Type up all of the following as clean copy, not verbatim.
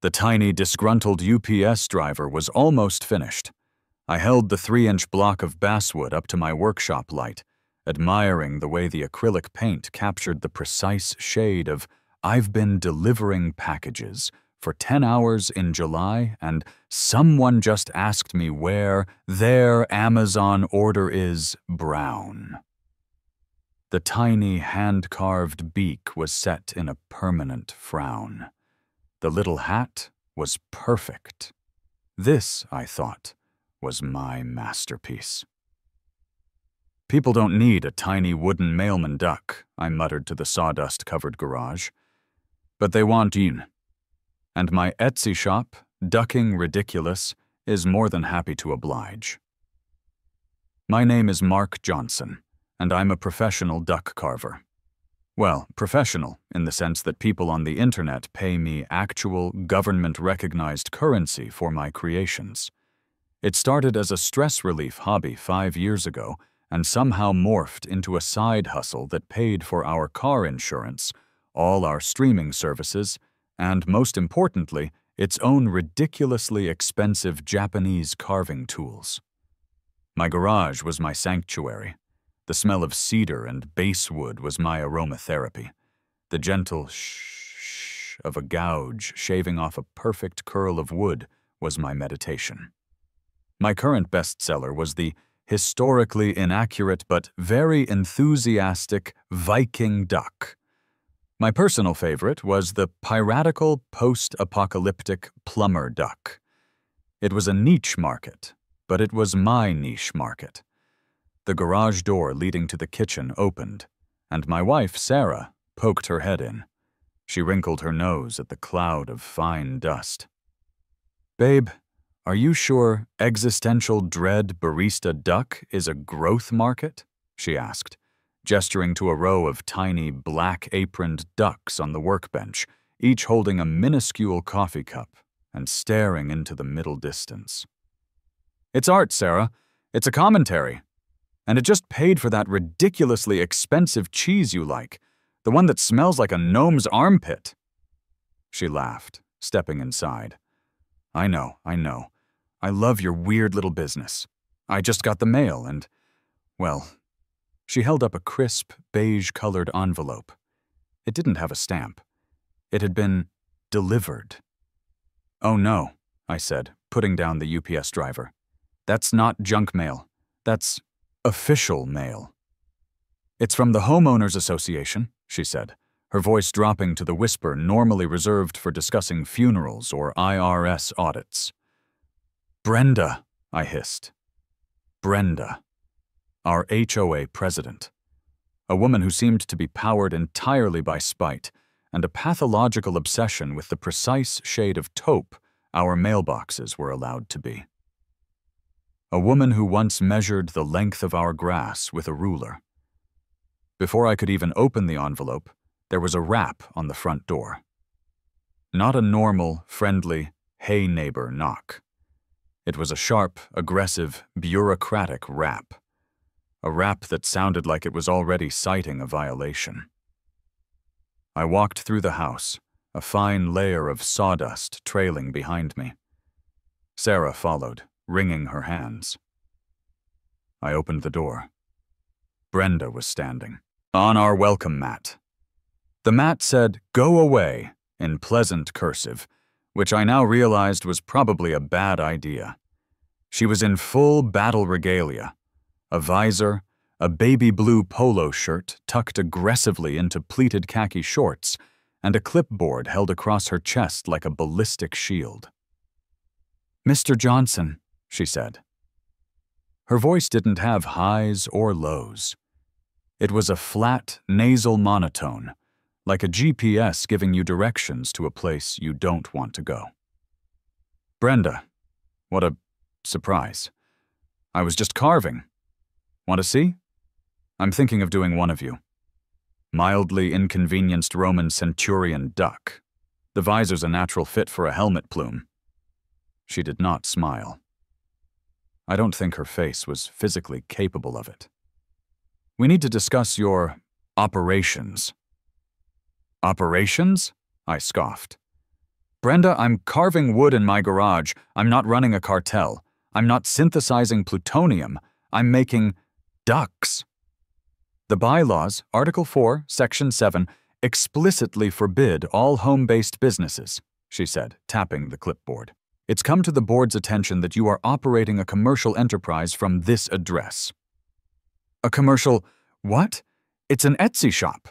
The tiny, disgruntled UPS driver was almost finished. I held the 3-inch block of basswood up to my workshop light, admiring the way the acrylic paint captured the precise shade of "I've been delivering packages for 10 hours in July, and someone just asked me where their Amazon order is brown." The tiny, hand-carved beak was set in a permanent frown. The little hat was perfect. This, I thought, was my masterpiece. "People don't need a tiny wooden mailman duck," I muttered to the sawdust-covered garage. "But they want yin. And my Etsy shop, Ducking Ridiculous, is more than happy to oblige. My name is Mark Johnson, and I'm a professional duck carver. Well, professional in the sense that people on the internet pay me actual, government-recognized currency for my creations. It started as a stress relief hobby 5 years ago and somehow morphed into a side hustle that paid for our car insurance, all our streaming services, and, most importantly, its own ridiculously expensive Japanese carving tools. My garage was my sanctuary. The smell of cedar and basswood was my aromatherapy. The gentle shh of a gouge shaving off a perfect curl of wood was my meditation. My current bestseller was the historically inaccurate but very enthusiastic Viking duck. My personal favorite was the piratical post-apocalyptic plumber duck. It was a niche market, but it was my niche market. The garage door leading to the kitchen opened, and my wife, Sarah, poked her head in. She wrinkled her nose at the cloud of fine dust. "Babe, are you sure existential dread barista duck is a growth market?" she asked, gesturing to a row of tiny, black-aproned ducks on the workbench, each holding a minuscule coffee cup and staring into the middle distance. "It's art, Sarah. It's a commentary. And it just paid for that ridiculously expensive cheese you like, the one that smells like a gnome's armpit." She laughed, stepping inside. I know. I love your weird little business. I just got the mail and, well," she held up a crisp, beige-colored envelope. It didn't have a stamp. It had been delivered. "Oh no," I said, putting down the UPS driver. "That's not junk mail. That's official mail." "It's from the Homeowners Association," she said, her voice dropping to the whisper normally reserved for discussing funerals or IRS audits. "Brenda," I hissed. Brenda. Our HOA president. A woman who seemed to be powered entirely by spite and a pathological obsession with the precise shade of taupe our mailboxes were allowed to be. A woman who once measured the length of our grass with a ruler. Before I could even open the envelope, there was a rap on the front door. Not a normal, friendly, "Hey neighbor" knock. It was a sharp, aggressive, bureaucratic rap. A rap that sounded like it was already citing a violation. I walked through the house, a fine layer of sawdust trailing behind me. Sarah followed, wringing her hands. I opened the door. Brenda was standing, on our welcome mat. The mat said, "Go away," in pleasant cursive, which I now realized was probably a bad idea. She was in full battle regalia, a visor, a baby blue polo shirt tucked aggressively into pleated khaki shorts, and a clipboard held across her chest like a ballistic shield. "Mr. Johnson," she said. Her voice didn't have highs or lows. It was a flat, nasal monotone, like a GPS giving you directions to a place you don't want to go. "Brenda, what a surprise. I was just carving. Want to see? I'm thinking of doing one of you. Mildly inconvenienced Roman centurion duck. The visor's a natural fit for a helmet plume." She did not smile. I don't think her face was physically capable of it. "We need to discuss your operations." "Operations?" I scoffed. Brenda, I'm carving wood in my garage. I'm not running a cartel. I'm not synthesizing plutonium. I'm making ducks. The bylaws, Article 4, Section 7, explicitly forbid all home-based businesses, she said, tapping the clipboard. It's come to the board's attention that you are operating a commercial enterprise from this address. A commercial what? It's an Etsy shop.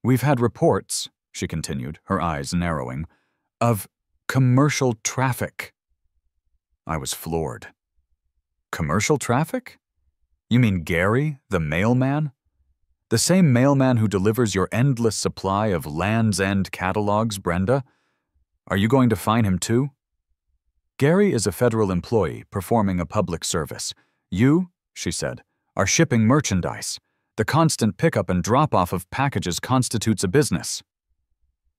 We've had reports, she continued, her eyes narrowing, of commercial traffic. I was floored. Commercial traffic? You mean Gary, the mailman? The same mailman who delivers your endless supply of Land's End catalogs, Brenda? Are you going to fine him too? Gary is a federal employee performing a public service. You, she said, are shipping merchandise. The constant pickup and drop-off of packages constitutes a business.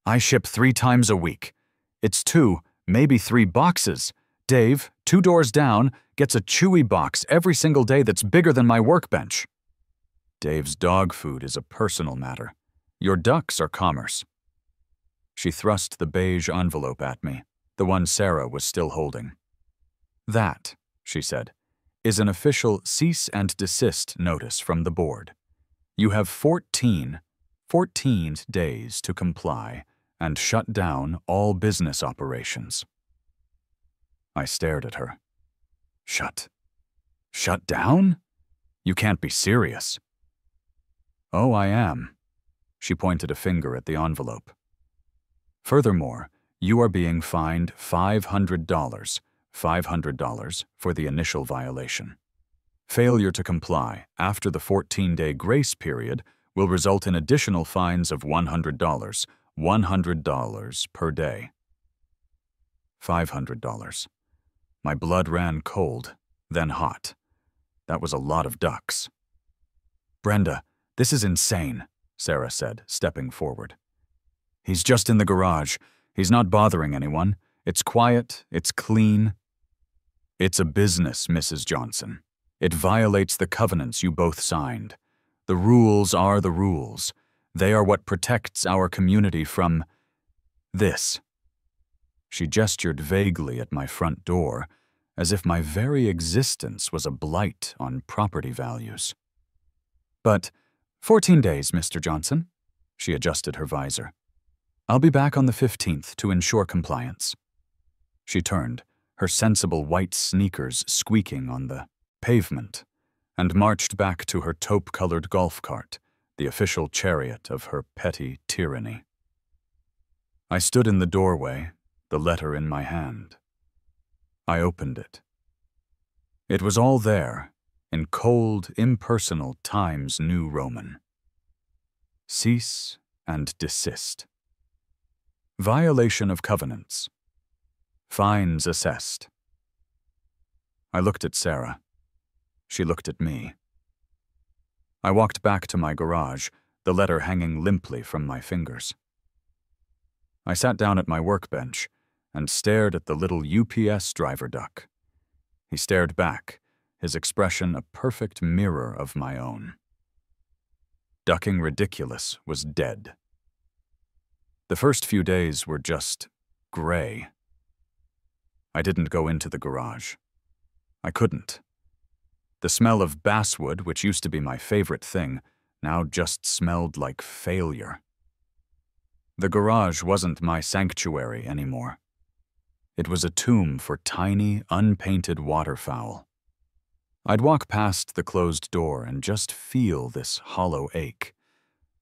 I ship 3 times a week. It's 2, maybe 3 boxes. Dave, 2 doors down, gets a Chewy box every single day that's bigger than my workbench. Dave's dog food is a personal matter. Your ducks are commerce. She thrust the beige envelope at me, the one Sarah was still holding. That, she said, is an official cease and desist notice from the board. You have 14 days to comply and shut down all business operations. I stared at her. Shut down? You can't be serious. Oh, I am. She pointed a finger at the envelope. Furthermore, you are being fined $500 for the initial violation. Failure to comply after the 14-day grace period will result in additional fines of $100 per day. $500. My blood ran cold, then hot. That was a lot of ducks. Brenda, this is insane, Sarah said, stepping forward. He's just in the garage. He's not bothering anyone. It's quiet. It's clean. It's a business, Mrs. Johnson. It violates the covenants you both signed. The rules are the rules. They are what protects our community from this. She gestured vaguely at my front door, as if my very existence was a blight on property values. But 14 days, Mr. Johnson. She adjusted her visor. I'll be back on the 15th to ensure compliance. She turned, her sensible white sneakers squeaking on the pavement, and marched back to her taupe-colored golf cart, the official chariot of her petty tyranny. I stood in the doorway, the letter in my hand. I opened it. It was all there, in cold, impersonal Times New Roman. Cease and desist. Violation of covenants. Fines assessed. I looked at Sarah. She looked at me. I walked back to my garage, the letter hanging limply from my fingers. I sat down at my workbench and stared at the little UPS driver duck. He stared back, his expression a perfect mirror of my own. Ducking Ridiculous was dead. The first few days were just gray. I didn't go into the garage. I couldn't. The smell of basswood, which used to be my favorite thing, now just smelled like failure. The garage wasn't my sanctuary anymore. It was a tomb for tiny, unpainted waterfowl. I'd walk past the closed door and just feel this hollow ache.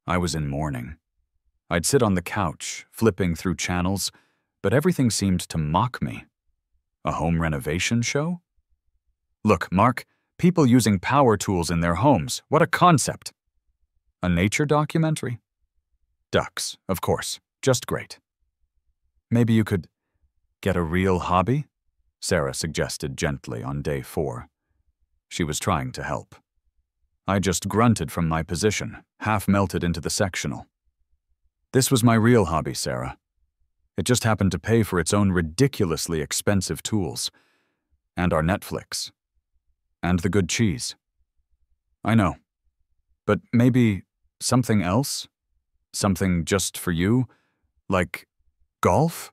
I was in mourning. I'd sit on the couch, flipping through channels, but everything seemed to mock me. A home renovation show? Look, Mark, people using power tools in their homes. What a concept! A nature documentary? Ducks, of course. Just great. Maybe you could get a real hobby? Sarah suggested gently on day 4. She was trying to help. I just grunted from my position, half melted into the sectional. This was my real hobby, Sarah. It just happened to pay for its own ridiculously expensive tools. And our Netflix. And the good cheese. I know. But maybe something else? Something just for you? Like golf?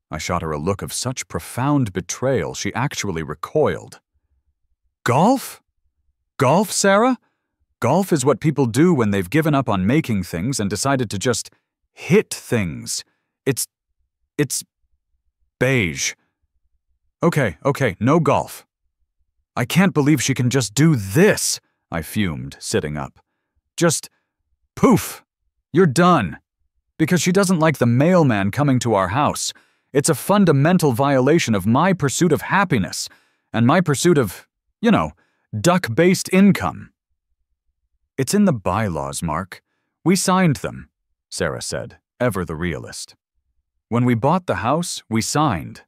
I shot her a look of such profound betrayal she actually recoiled. Golf? Golf, Sarah? Golf is what people do when they've given up on making things and decided to just hit things. It's beige. Okay, no golf. I can't believe she can just do this, I fumed, sitting up. Just poof, you're done. Because she doesn't like the mailman coming to our house. It's a fundamental violation of my pursuit of happiness and my pursuit of, duck-based income. It's in the bylaws, Mark. We signed them, Sarah said, ever the realist. When we bought the house, we signed.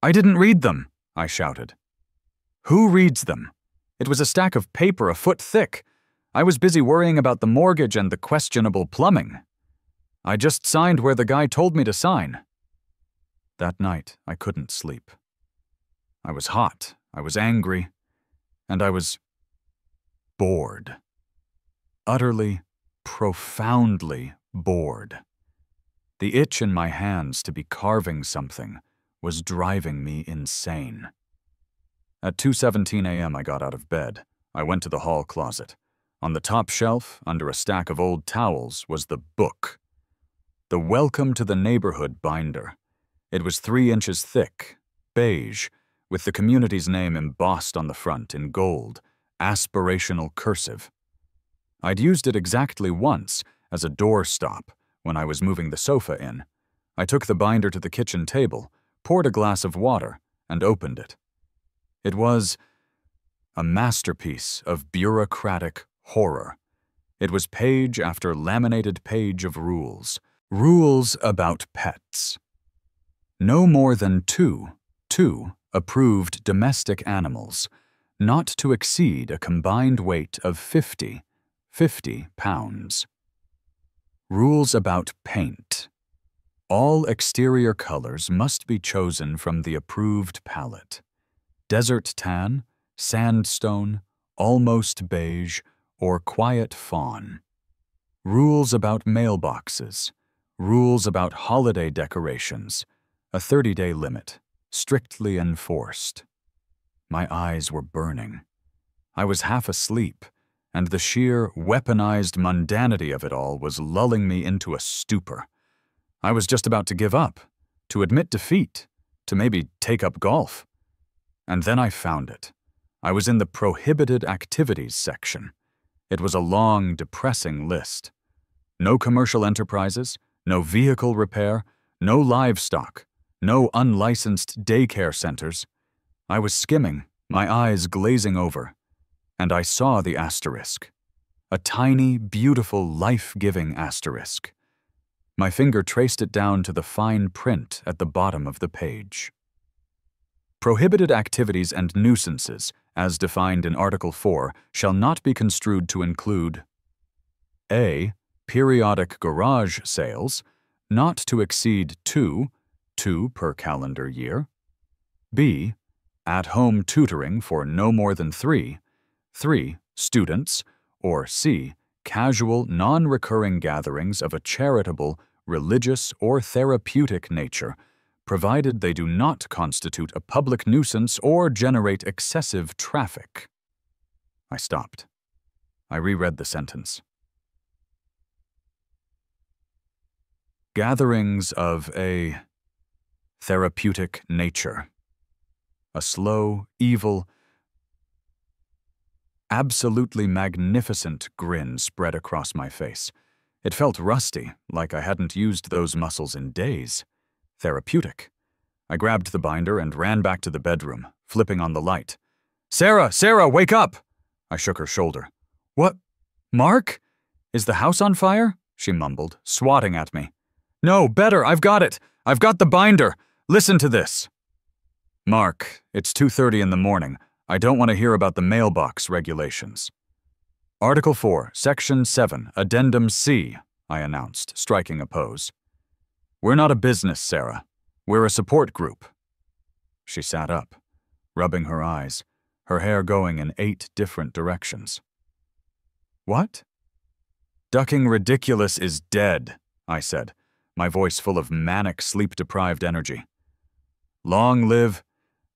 I didn't read them, I shouted. Who reads them? It was a stack of paper a foot thick. I was busy worrying about the mortgage and the questionable plumbing. I just signed where the guy told me to sign. That night, I couldn't sleep. I was hot, I was angry, and I was bored. Utterly, profoundly bored. The itch in my hands to be carving something was driving me insane. At 2:17 a.m. I got out of bed. I went to the hall closet. On the top shelf, under a stack of old towels, was the book. The Welcome to the Neighborhood binder. It was 3 inches thick, beige, with the community's name embossed on the front in gold, aspirational cursive. I'd used it exactly once, as a doorstop, when I was moving the sofa in. I took the binder to the kitchen table, poured a glass of water, and opened it. It was a masterpiece of bureaucratic horror. It was page after laminated page of rules. Rules about pets. No more than two approved domestic animals, not to exceed a combined weight of 50 pounds. Rules about paint. All exterior colors must be chosen from the approved palette. Desert tan, sandstone, almost beige, or quiet fawn. Rules about mailboxes. Rules about holiday decorations. A 30-day limit, strictly enforced. My eyes were burning. I was half asleep, and the sheer, weaponized mundanity of it all was lulling me into a stupor. I was just about to give up, to admit defeat, to maybe take up golf. And then I found it. I was in the prohibited activities section. It was a long, depressing list. No commercial enterprises, no vehicle repair, no livestock, no unlicensed daycare centers. I was skimming, my eyes glazing over, and I saw the asterisk. A tiny, beautiful, life-giving asterisk. My finger traced it down to the fine print at the bottom of the page. Prohibited activities and nuisances, as defined in Article 4, shall not be construed to include A. Periodic garage sales, not to exceed 2 per calendar year. B. At-home tutoring for no more than 3 students. Or C. Casual, non-recurring gatherings of a charitable, religious, or therapeutic nature, provided they do not constitute a public nuisance or generate excessive traffic. I stopped. I reread the sentence. Gatherings of a therapeutic nature. A slow, evil, absolutely magnificent grin spread across my face. It felt rusty, like I hadn't used those muscles in days. Therapeutic. I grabbed the binder and ran back to the bedroom, flipping on the light. Sarah, wake up! I shook her shoulder. What? Mark? Is the house on fire? She mumbled, swatting at me. No, better, I've got it. I've got the binder. Listen to this. Mark, it's 2:30 in the morning. I don't want to hear about the mailbox regulations. Article 4, Section 7, Addendum C, I announced, striking a pose. We're not a business, Sarah. We're a support group. She sat up, rubbing her eyes, her hair going in 8 different directions. What? Ducking ridiculous is dead, I said. my voice full of manic, sleep-deprived energy. "Long live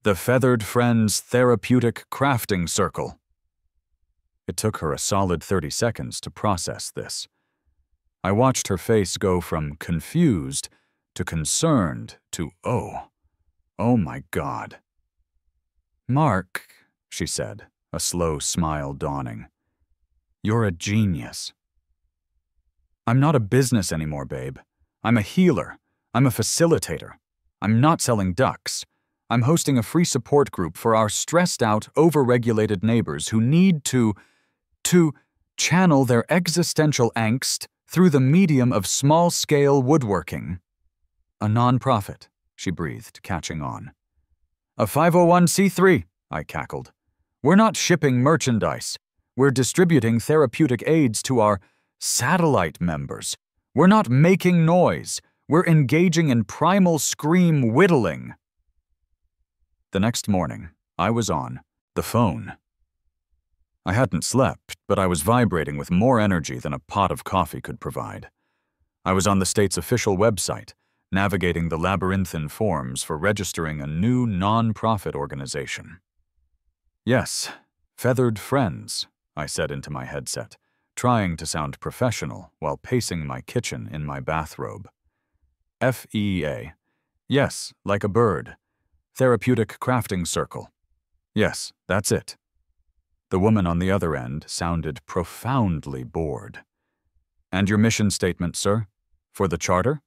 the Feathered Friends Therapeutic Crafting Circle." It took her a solid 30 seconds to process this. I watched her face go from confused to concerned to oh my God. "Mark," she said, a slow smile dawning, "you're a genius." "I'm not a business anymore, babe. I'm a healer. I'm a facilitator. I'm not selling ducks. I'm hosting a free support group for our stressed-out, over-regulated neighbors who need to channel their existential angst through the medium of small-scale woodworking." "A non-profit," she breathed, catching on. "A 501c3, I cackled. "We're not shipping merchandise. We're distributing therapeutic aids to our satellite members. We're not making noise. We're engaging in primal scream whittling." The next morning, I was on the phone. I hadn't slept, but I was vibrating with more energy than a pot of coffee could provide. I was on the state's official website, navigating the labyrinthine forms for registering a new non-profit organization. "Yes, Feathered Friends," I said into my headset, trying to sound professional while pacing my kitchen in my bathrobe. "FEA. Yes, like a bird. Therapeutic Crafting Circle. Yes, that's it." The woman on the other end sounded profoundly bored. "And your mission statement, sir? For the charter?"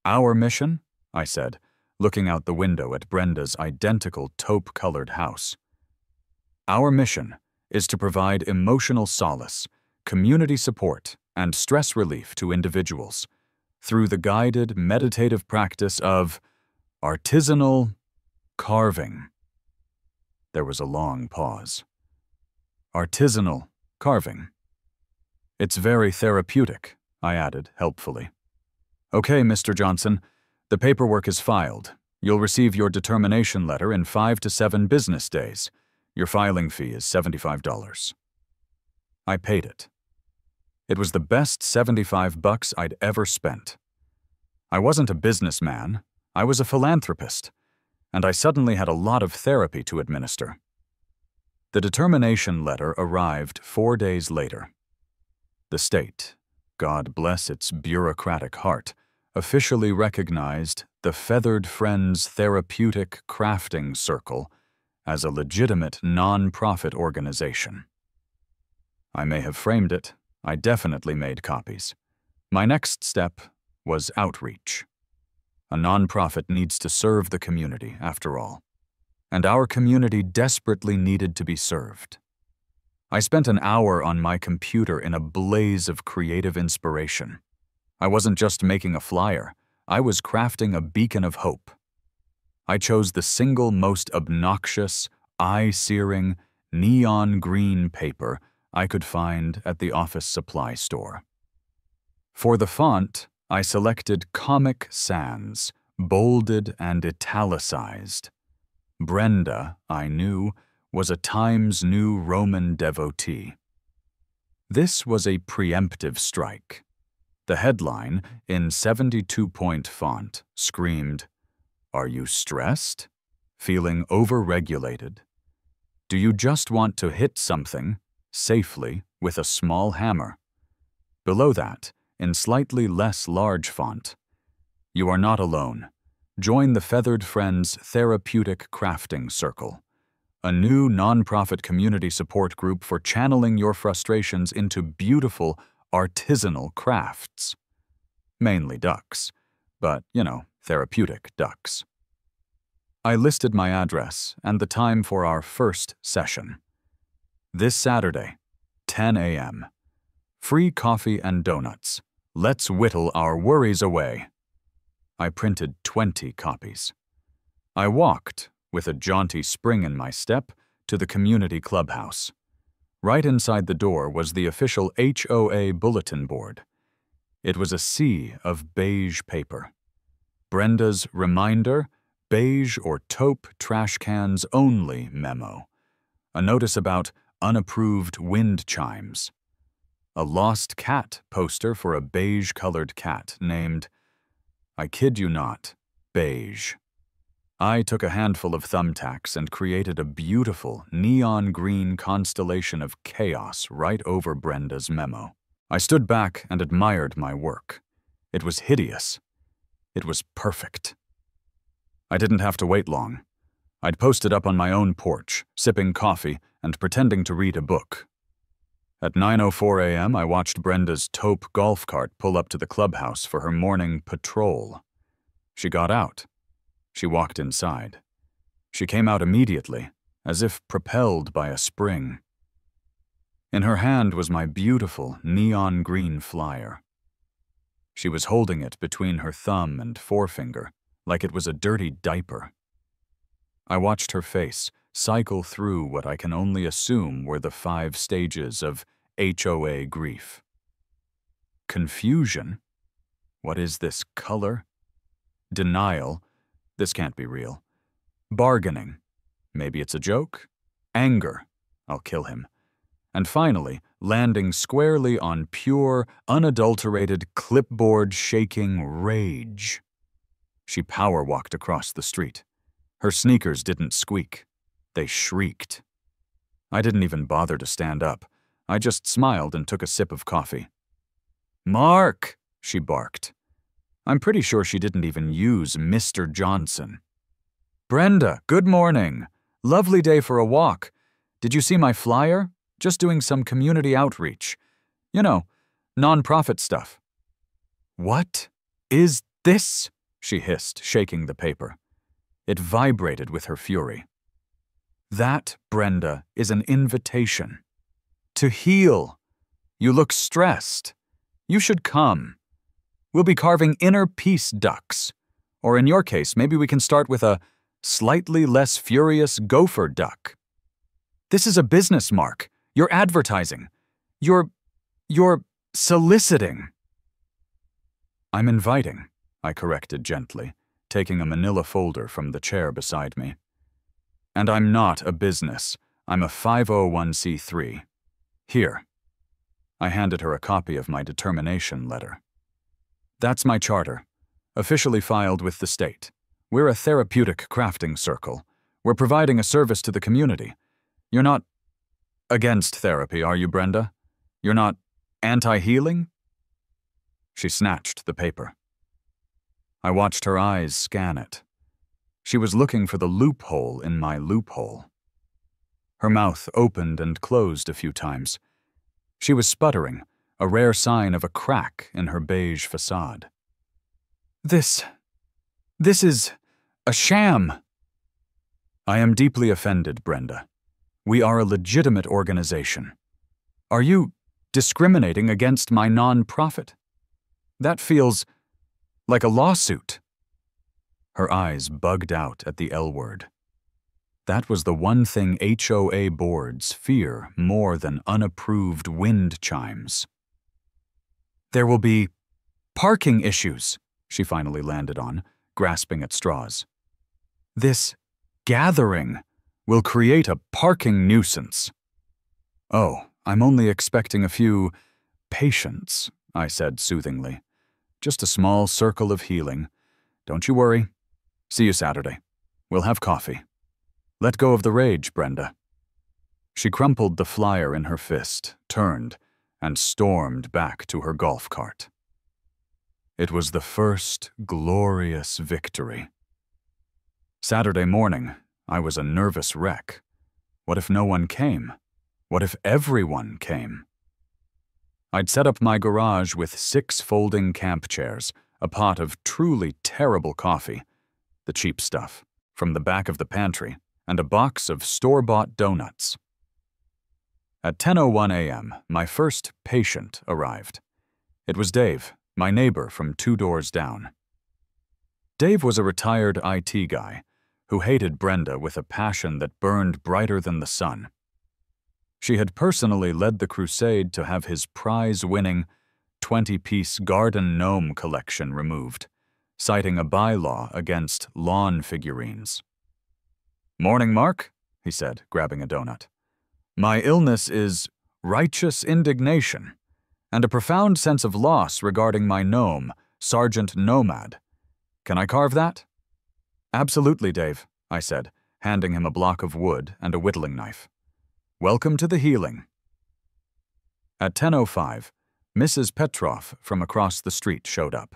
"Our mission?" I said, looking out the window at Brenda's identical taupe-colored house. "Our mission is to provide emotional solace, community support, and stress relief to individuals through the guided, meditative practice of artisanal carving." There was a long pause. "Artisanal carving. It's very therapeutic," I added helpfully. "Okay, Mr. Johnson, the paperwork is filed. You'll receive your determination letter in 5 to 7 business days. Your filing fee is $75. I paid it. It was the best $75 I'd ever spent. I wasn't a businessman, I was a philanthropist, and I suddenly had a lot of therapy to administer. The determination letter arrived 4 days later. The state, God bless its bureaucratic heart, officially recognized the Feathered Friends Therapeutic Crafting Circle as a legitimate non-profit organization. I may have framed it, I definitely made copies. My next step was outreach. A non-profit needs to serve the community, after all. And our community desperately needed to be served. I spent an hour on my computer in a blaze of creative inspiration. I wasn't just making a flyer, I was crafting a beacon of hope. I chose the single most obnoxious, eye-searing, neon green paper I could find at the office supply store. For the font, I selected Comic Sans, bolded and italicized. Brenda, I knew, was a Times New Roman devotee. This was a preemptive strike. The headline, in 72-point font, screamed, "Are you stressed? Feeling overregulated? Do you just want to hit something, safely, with a small hammer?" Below that, in slightly less large font, "You are not alone. Join the Feathered Friends Therapeutic Crafting Circle, a new nonprofit community support group for channeling your frustrations into beautiful, artisanal crafts." Mainly ducks, but, therapeutic ducks. I listed my address and the time for our first session. This Saturday, 10 a.m. Free coffee and donuts. Let's whittle our worries away. I printed 20 copies. I walked, with a jaunty spring in my step, to the community clubhouse. Right inside the door was the official HOA bulletin board. It was a sea of beige paper. Brenda's reminder, beige or taupe trash cans only memo. A notice about unapproved wind chimes. A lost cat poster for a beige-colored cat named I kid you not, beige. I took a handful of thumbtacks and created a beautiful neon green constellation of chaos right over Brenda's memo. I stood back and admired my work. It was hideous. It was perfect. I didn't have to wait long. I'd posted up on my own porch, sipping coffee and pretending to read a book. At 9:04 a.m., I watched Brenda's taupe golf cart pull up to the clubhouse for her morning patrol. She got out. She walked inside. She came out immediately, as if propelled by a spring. In her hand was my beautiful neon green flyer. She was holding it between her thumb and forefinger, like it was a dirty diaper. I watched her face cycle through what I can only assume were the 5 stages of HOA grief. Confusion? What is this color? Denial? This can't be real. Bargaining? Maybe it's a joke? Anger? I'll kill him. And finally, landing squarely on pure, unadulterated, clipboard-shaking rage. She power-walked across the street. Her sneakers didn't squeak. They shrieked. I didn't even bother to stand up. I just smiled and took a sip of coffee. "Mark!" she barked. I'm pretty sure she didn't even use Mr. Johnson. "Brenda, good morning. Lovely day for a walk. Did you see my flyer? Just doing some community outreach. You know, nonprofit stuff." "What is this?" she hissed, shaking the paper. It vibrated with her fury. "That, Brenda, is an invitation. To heal. You look stressed. You should come. We'll be carving inner peace ducks. Or in your case, maybe we can start with a slightly less furious gopher duck. This is a business, Mark. You're advertising. You're soliciting." "I'm inviting," I corrected gently, taking a manila folder from the chair beside me. "And I'm not a business. I'm a 501c3. Here." I handed her a copy of my determination letter. "That's my charter, officially filed with the state. We're a therapeutic crafting circle. We're providing a service to the community. You're not against therapy, are you, Brenda? You're not anti-healing?" She snatched the paper. I watched her eyes scan it. She was looking for the loophole in my loophole. Her mouth opened and closed a few times. She was sputtering, a rare sign of a crack in her beige facade. This is a sham." "I am deeply offended, Brenda. We are a legitimate organization. Are you discriminating against my non-profit? That feels like a lawsuit." Her eyes bugged out at the L word. That was the one thing HOA boards fear more than unapproved wind chimes. "There will be parking issues," she finally landed on, grasping at straws. "This gathering will create a parking nuisance." "Oh, I'm only expecting a few patients," I said soothingly. "Just a small circle of healing. Don't you worry. See you Saturday. We'll have coffee. Let go of the rage, Brenda." She crumpled the flyer in her fist, turned, and stormed back to her golf cart. It was the first glorious victory. Saturday morning, I was a nervous wreck. What if no one came? What if everyone came? I'd set up my garage with 6 folding camp chairs, a pot of truly terrible coffee, the cheap stuff, from the back of the pantry, and a box of store-bought donuts. At 10:01 a.m., my first patient arrived. It was Dave, my neighbor from 2 doors down. Dave was a retired IT guy who hated Brenda with a passion that burned brighter than the sun. She had personally led the crusade to have his prize-winning 20-piece garden gnome collection removed, citing a bylaw against lawn figurines. "Morning, Mark," he said, grabbing a donut. "My illness is righteous indignation and a profound sense of loss regarding my gnome, Sergeant Nomad. Can I carve that? Absolutely, Dave, I said, handing him a block of wood and a whittling knife. Welcome to the healing. At 10:05, Mrs. Petrov from across the street showed up.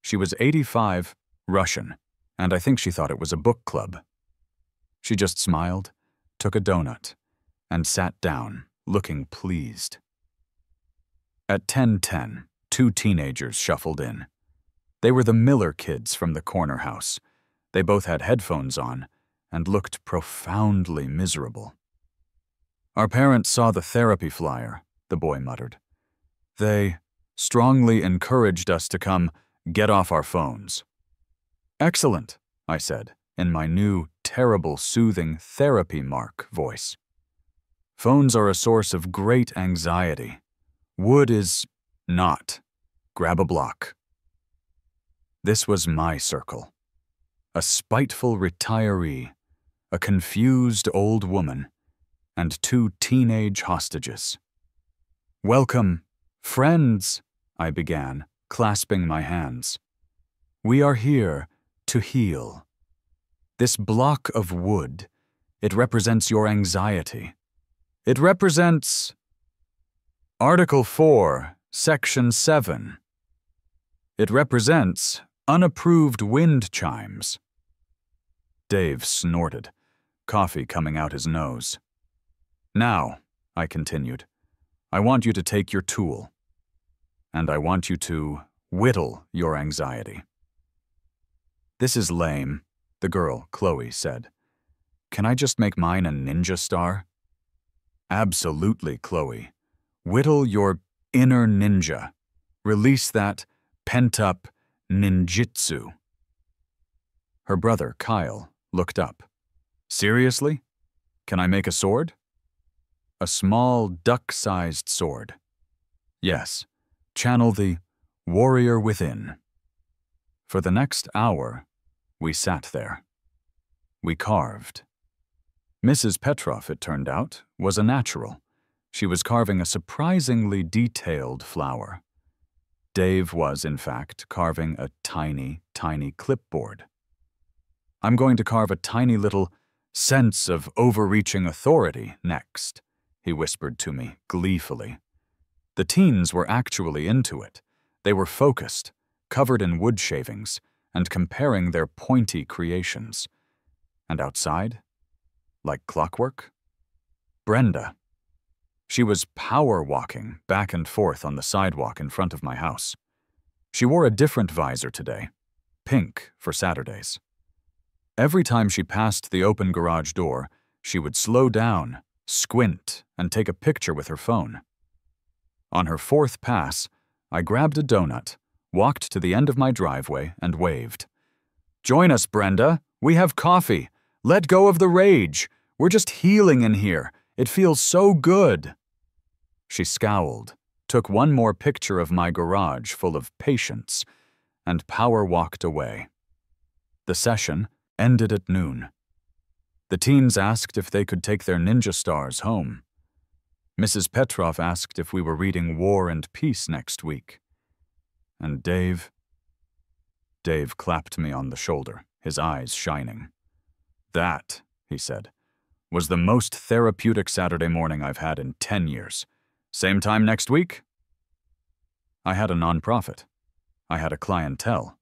She was 85, Russian, and I think she thought it was a book club. She just smiled, took a donut, and sat down, looking pleased. At 10:10, two teenagers shuffled in. They were the Miller kids from the corner house. They both had headphones on and looked profoundly miserable. Our parents saw the therapy flyer, the boy muttered. They strongly encouraged us to come get off our phones. Excellent, I said, in my new, terrible, soothing therapy mark voice. Phones are a source of great anxiety. Wood is not. Grab a block. This was my circle. A spiteful retiree, a confused old woman, and two teenage hostages. Welcome, friends, I began, clasping my hands. We are here to heal. This block of wood, it represents your anxiety. It represents Article 4, Section 7. It represents unapproved wind chimes. Dave snorted, coffee coming out his nose. Now, I continued, I want you to take your tool, and I want you to whittle your anxiety. This is lame, the girl, Chloe, said. Can I just make mine a ninja star? Absolutely, Chloe. Whittle your inner ninja. Release that pent-up ninjutsu. Her brother, Kyle, looked up. Seriously? Can I make a sword? A small, duck-sized sword. Yes, channel the warrior within. For the next hour, we sat there. We carved. Mrs. Petrov, it turned out, was a natural. She was carving a surprisingly detailed flower. Dave was, in fact, carving a tiny, tiny clipboard. I'm going to carve a tiny little sense of overreaching authority next, he whispered to me gleefully. The teens were actually into it. They were focused, covered in wood shavings, and comparing their pointy creations. And outside, like clockwork, Brenda. She was power walking back and forth on the sidewalk in front of my house. She wore a different visor today, pink for Saturdays. Every time she passed the open garage door, she would slow down, squint, and take a picture with her phone. On her fourth pass, I grabbed a donut, walked to the end of my driveway, and waved. Join us, Brenda. We have coffee. Let go of the rage. We're just healing in here. It feels so good. She scowled, took one more picture of my garage full of patience, and power walked away. The session ended at noon. The teens asked if they could take their ninja stars home. Mrs. Petrov asked if we were reading War and Peace next week. And Dave clapped me on the shoulder, his eyes shining. That, he said, was the most therapeutic Saturday morning I've had in 10 years. Same time next week? I had a nonprofit. I had a clientele.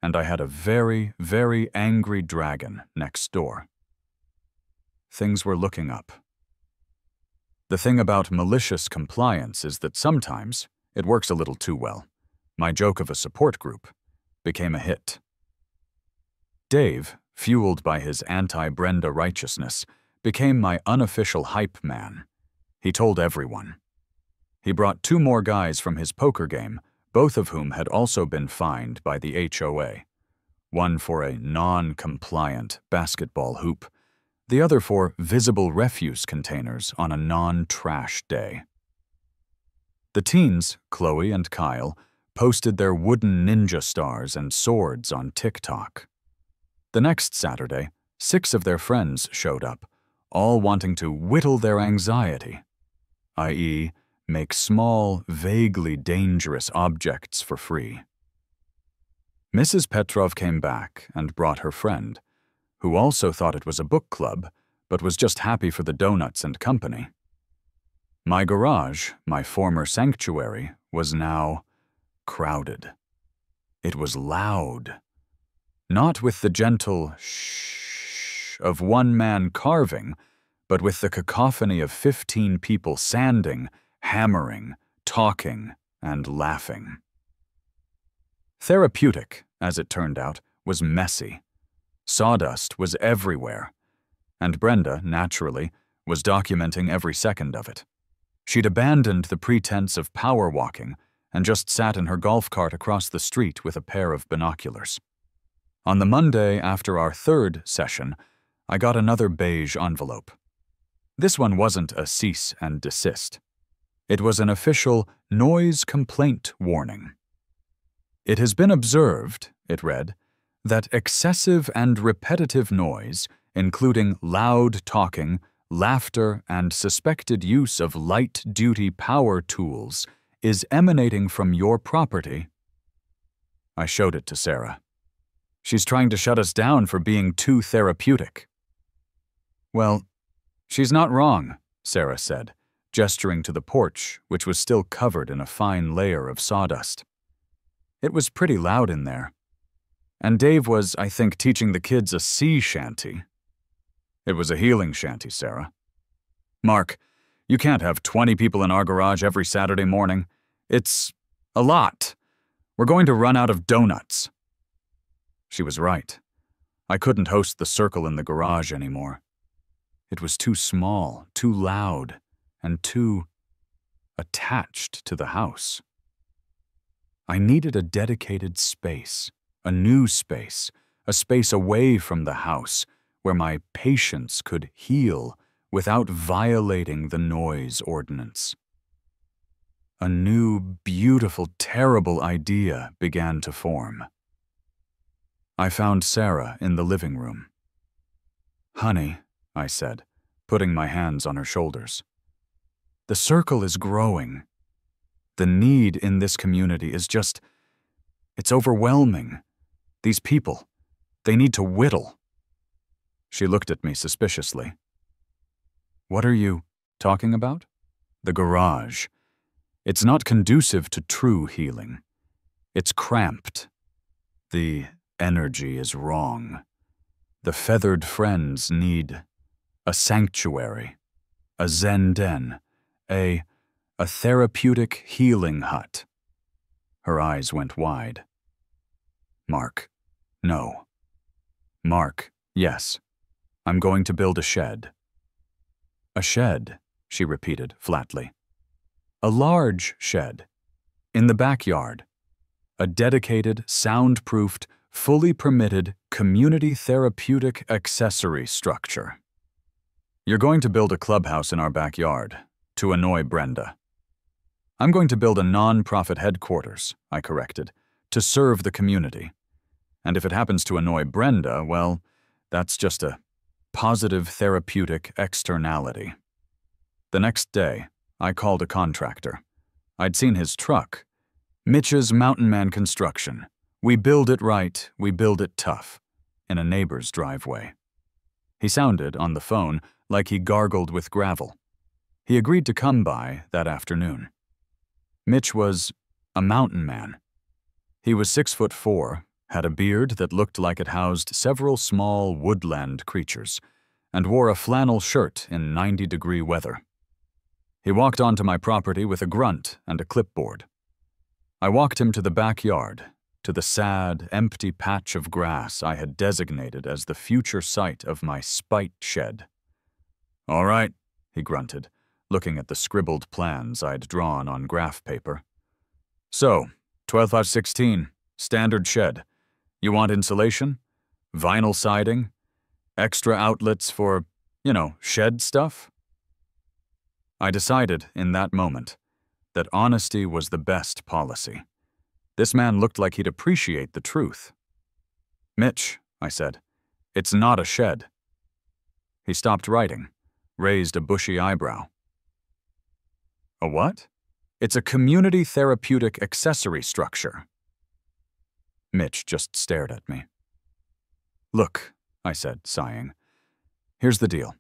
And I had a very, very angry dragon next door. Things were looking up. The thing about malicious compliance is that sometimes it works a little too well. My joke of a support group became a hit. Dave, fueled by his anti-Brenda righteousness, became my unofficial hype man. He told everyone. He brought 2 more guys from his poker game, both of whom had also been fined by the HOA. One for a non-compliant basketball hoop, the other for visible refuse containers on a non-trash day. The teens, Chloe and Kyle, posted their wooden ninja stars and swords on TikTok. The next Saturday, 6 of their friends showed up, all wanting to whittle their anxiety, i.e., make small, vaguely dangerous objects for free. Mrs. Petrov came back and brought her friend, who also thought it was a book club, but was just happy for the donuts and company. My garage, my former sanctuary, was now crowded. It was loud. Not with the gentle shh of one man carving, but with the cacophony of 15 people sanding, hammering, talking, and laughing. Therapeutic, as it turned out, was messy. Sawdust was everywhere, and Brenda, naturally, was documenting every second of it. She'd abandoned the pretense of power walking and just sat in her golf cart across the street with a pair of binoculars. On the Monday after our third session, I got another beige envelope. This one wasn't a cease and desist. It was an official noise complaint warning. It has been observed, it read, that excessive and repetitive noise, including loud talking, laughter, and suspected use of light-duty power tools, is emanating from your property. I showed it to Sarah. She's trying to shut us down for being too therapeutic. Well, she's not wrong, Sarah said, gesturing to the porch, which was still covered in a fine layer of sawdust. It was pretty loud in there. And Dave was, I think, teaching the kids a sea shanty. It was a healing shanty, Sarah. Mark, you can't have 20 people in our garage every Saturday morning. It's a lot. We're going to run out of donuts. She was right. I couldn't host the circle in the garage anymore. It was too small, too loud, and too attached to the house. I needed a dedicated space, a new space, a space away from the house where my patients could heal without violating the noise ordinance. A new, beautiful, terrible idea began to form. I found Sarah in the living room. "Honey," I said, putting my hands on her shoulders. "The circle is growing. The need in this community is it's overwhelming. These people, they need to whittle." She looked at me suspiciously. "What are you talking about?" "The garage. It's not conducive to true healing. It's cramped. The energy is wrong. The feathered friends need a sanctuary, a Zen den, a therapeutic healing hut." Her eyes went wide. "Mark, no. Mark, yes. I'm going to build a shed." "A shed," she repeated flatly. "A large shed. In the backyard. A dedicated, soundproofed, fully permitted, community therapeutic accessory structure. You're going to build a clubhouse in our backyard, to annoy Brenda." "I'm going to build a non-profit headquarters," I corrected, "to serve the community. And if it happens to annoy Brenda, well, that's just a positive therapeutic externality." The next day, I called a contractor. I'd seen his truck. Mitch's Mountain Man Construction. We build it right, we build it tough, in a neighbor's driveway. He sounded, on the phone, like he gargled with gravel. He agreed to come by that afternoon. Mitch was a mountain man. He was 6'4", had a beard that looked like it housed several small woodland creatures, and wore a flannel shirt in 90-degree weather. He walked onto my property with a grunt and a clipboard. I walked him to the backyard, to the sad, empty patch of grass I had designated as the future site of my spite shed. "All right," he grunted, looking at the scribbled plans I'd drawn on graph paper. "So, 12x16, standard shed. You want insulation? Vinyl siding? Extra outlets for, shed stuff?" I decided in that moment that honesty was the best policy. This man looked like he'd appreciate the truth. "Mitch," I said, "it's not a shed." He stopped writing, raised a bushy eyebrow. "A what?" "It's a community therapeutic accessory structure." Mitch just stared at me. "Look," I said, sighing. "Here's the deal.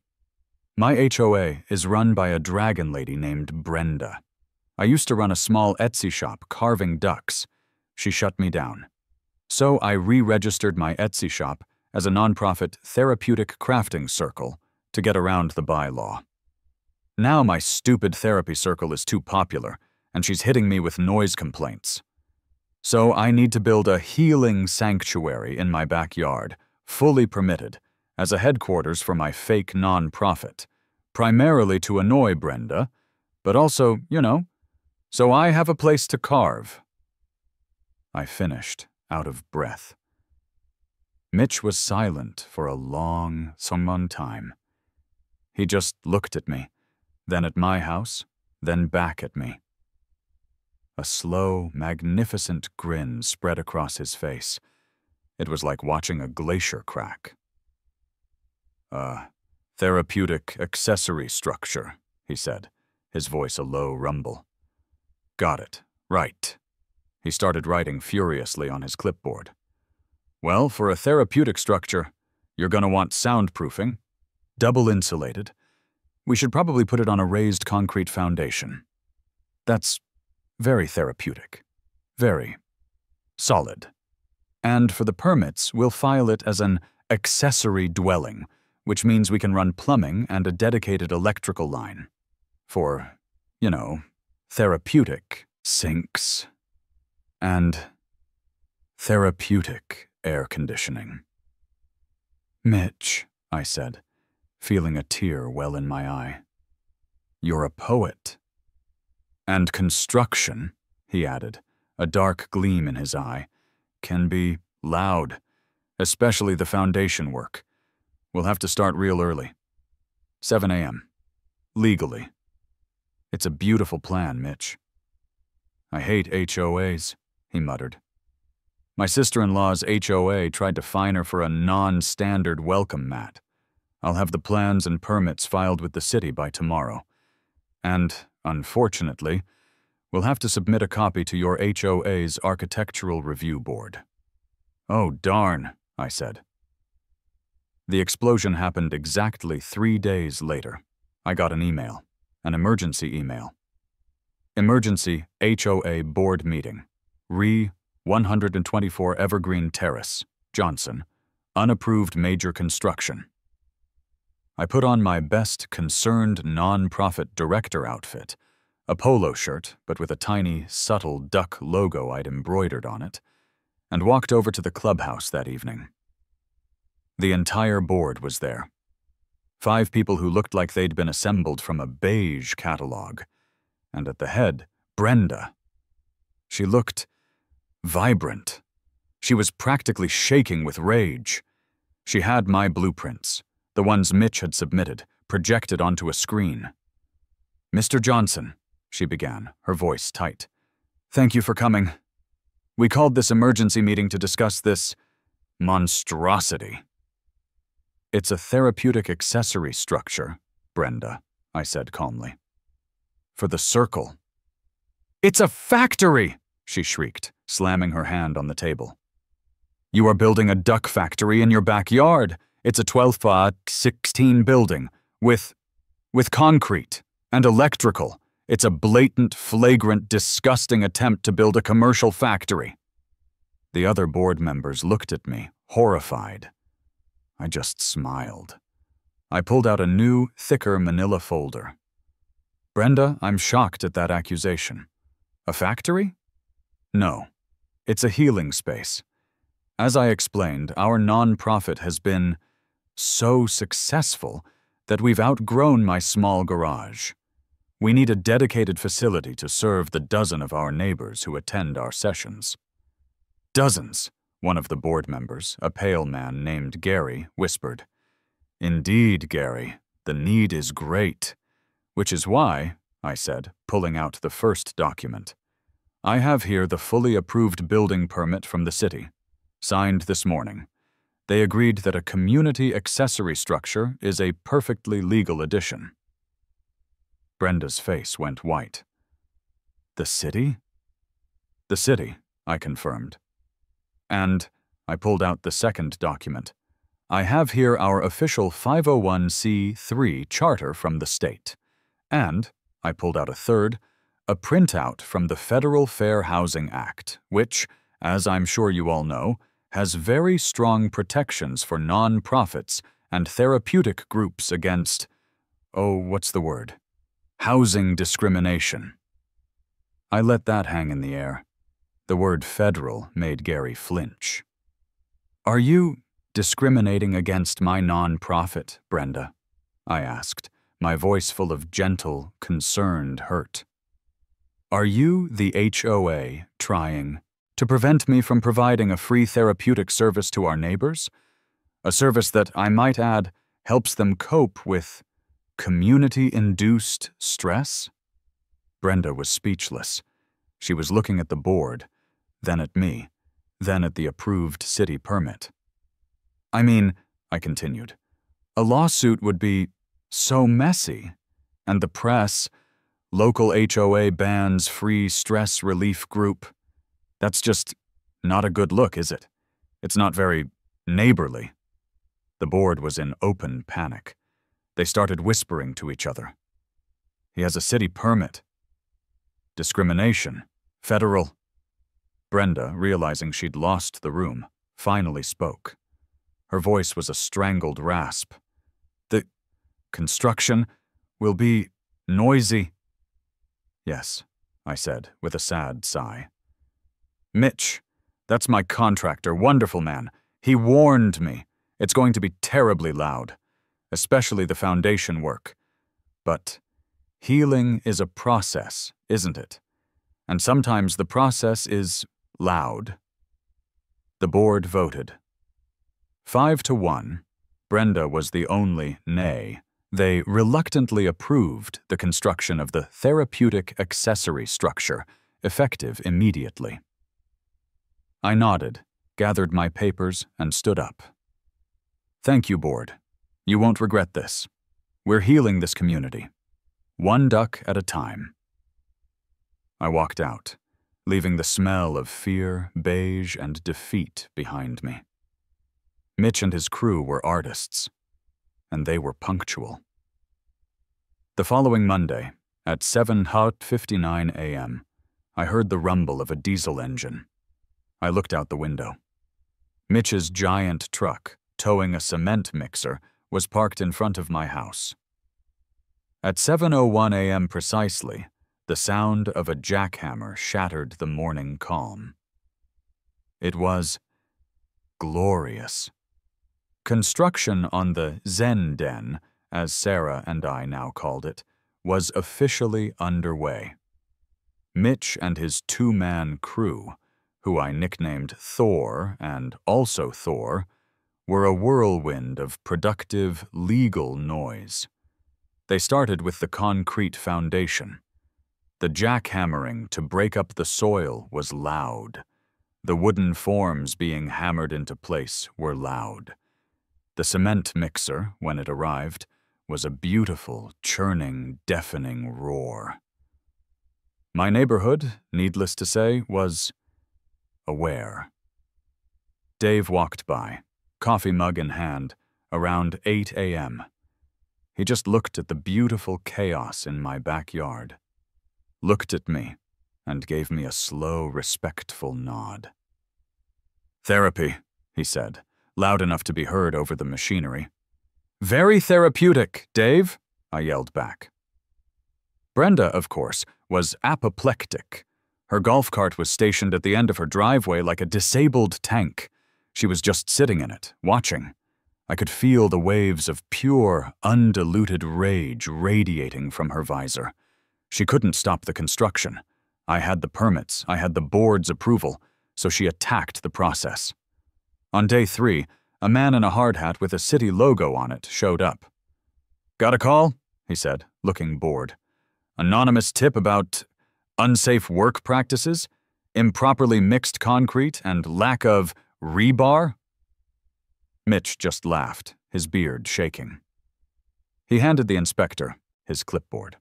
My HOA is run by a dragon lady named Brenda. I used to run a small Etsy shop carving ducks. She shut me down. So I re-registered my Etsy shop as a nonprofit Therapeutic crafting circle to get around the bylaw. Now my stupid therapy circle is too popular, and she's hitting me with noise complaints. So I need to build a healing sanctuary in my backyard, fully permitted, as a headquarters for my fake nonprofit, primarily to annoy Brenda, but also, so I have a place to carve." I finished, out of breath. Mitch was silent for a long time. He just looked at me, then at my house, then back at me. A slow, magnificent grin spread across his face. It was like watching a glacier crack. Therapeutic accessory structure," he said, his voice a low rumble. "Got it. Right." He started writing furiously on his clipboard. "Well, for a therapeutic structure, you're gonna want soundproofing, double insulated. We should probably put it on a raised concrete foundation. That's very therapeutic. Very solid. And for the permits, we'll file it as an accessory dwelling, which means we can run plumbing and a dedicated electrical line. For, therapeutic sinks. And therapeutic air conditioning." "Mitch," I said, feeling a tear well in my eye. "You're a poet." "And construction," he added, a dark gleam in his eye, "can be loud, especially the foundation work. We'll have to start real early. 7 a.m. Legally. It's a beautiful plan, Mitch." "I hate HOAs," he muttered. "My sister-in-law's HOA tried to fine her for a non-standard welcome mat. I'll have the plans and permits filed with the city by tomorrow. And, unfortunately, we'll have to submit a copy to your HOA's Architectural Review Board." "Oh, darn," I said. The explosion happened exactly 3 days later. I got an email, an emergency email. "Emergency HOA Board Meeting. 124 Evergreen Terrace, Johnson. Unapproved major construction." I put on my best concerned nonprofit director outfit, a polo shirt but with a tiny, subtle duck logo I'd embroidered on it, and walked over to the clubhouse that evening. The entire board was there. 5 people who looked like they'd been assembled from a beige catalog. And at the head, Brenda. She looked vibrant. She was practically shaking with rage. She had my blueprints, the ones Mitch had submitted, projected onto a screen. "Mr. Johnson," she began, her voice tight. "Thank you for coming. We called this emergency meeting to discuss this monstrosity." "It's a therapeutic accessory structure, Brenda," I said calmly. "For the circle." "It's a factory!" she shrieked, slamming her hand on the table. "You are building a duck factory in your backyard. It's a 12-16 building, with concrete and electrical. It's a blatant, flagrant, disgusting attempt to build a commercial factory." The other board members looked at me, horrified. I just smiled. I pulled out a new, thicker manila folder. "Brenda, I'm shocked at that accusation. A factory? No. It's a healing space. As I explained, our nonprofit has been so successful that we've outgrown my small garage. We need a dedicated facility to serve the dozen of our neighbors who attend our sessions." "Dozens," one of the board members, a pale man named Gary, whispered. "Indeed, Gary, the need is great. Which is why," I said, pulling out the first document, "I have here the fully approved building permit from the city, signed this morning. They agreed that a community accessory structure is a perfectly legal addition." Brenda's face went white. "The city?" "The city," I confirmed. And I pulled out the second document. I have here our official 501c3 charter from the state. And I pulled out a third, a printout from the Federal Fair Housing Act, which, as I'm sure you all know, has very strong protections for non-profits and therapeutic groups against, housing discrimination. I let that hang in the air. The word federal made Gary flinch. Are you discriminating against my non-profit, Brenda? I asked, my voice full of gentle, concerned hurt. Are you, the HOA, trying to prevent me from providing a free therapeutic service to our neighbors? A service that, I might add, helps them cope with community-induced stress? Brenda was speechless. She was looking at the board, then at me, then at the approved city permit. I mean, I continued, a lawsuit would be so messy, and the press, local HOA bans free stress relief group. That's just not a good look, is it? It's not very neighborly. The board was in open panic. They started whispering to each other. He has a city permit. Discrimination. Federal. Brenda, realizing she'd lost the room, finally spoke. Her voice was a strangled rasp. The construction will be noisy. Yes, I said, with a sad sigh. Mitch, that's my contractor, wonderful man. He warned me. It's going to be terribly loud, especially the foundation work. But healing is a process, isn't it? And sometimes the process is loud. The board voted. 5-1, Brenda was the only nay. They reluctantly approved the construction of the therapeutic accessory structure, effective immediately. I nodded, gathered my papers, and stood up. Thank you, board. You won't regret this. We're healing this community, one duck at a time. I walked out, leaving the smell of fear, beige, and defeat behind me. Mitch and his crew were artists, and they were punctual. The following Monday, at 7:59 a.m., I heard the rumble of a diesel engine. I looked out the window. Mitch's giant truck, towing a cement mixer, was parked in front of my house. At 7:01 a.m. precisely, the sound of a jackhammer shattered the morning calm. It was glorious. Construction on the Zen Den, as Sarah and I now called it, was officially underway. Mitch and his two-man crew, who I nicknamed Thor and also Thor, were a whirlwind of productive, legal noise. They started with the concrete foundation. The jackhammering to break up the soil was loud. The wooden forms being hammered into place were loud. The cement mixer, when it arrived, was a beautiful, churning, deafening roar. My neighborhood, needless to say, was aware. Dave walked by, coffee mug in hand, around 8 a.m. He just looked at the beautiful chaos in my backyard, looked at me, and gave me a slow, respectful nod. Therapy, he said, loud enough to be heard over the machinery. Very therapeutic, Dave, I yelled back. Brenda, of course, was apoplectic. Her golf cart was stationed at the end of her driveway like a disabled tank. She was just sitting in it, watching. I could feel the waves of pure, undiluted rage radiating from her visor. She couldn't stop the construction. I had the permits, I had the board's approval, so she attacked the process. On day 3, a man in a hard hat with a city logo on it showed up. Got a call? He said, looking bored. Anonymous tip about unsafe work practices, improperly mixed concrete, and lack of rebar? Mitch just laughed, his beard shaking. He handed the inspector his clipboard.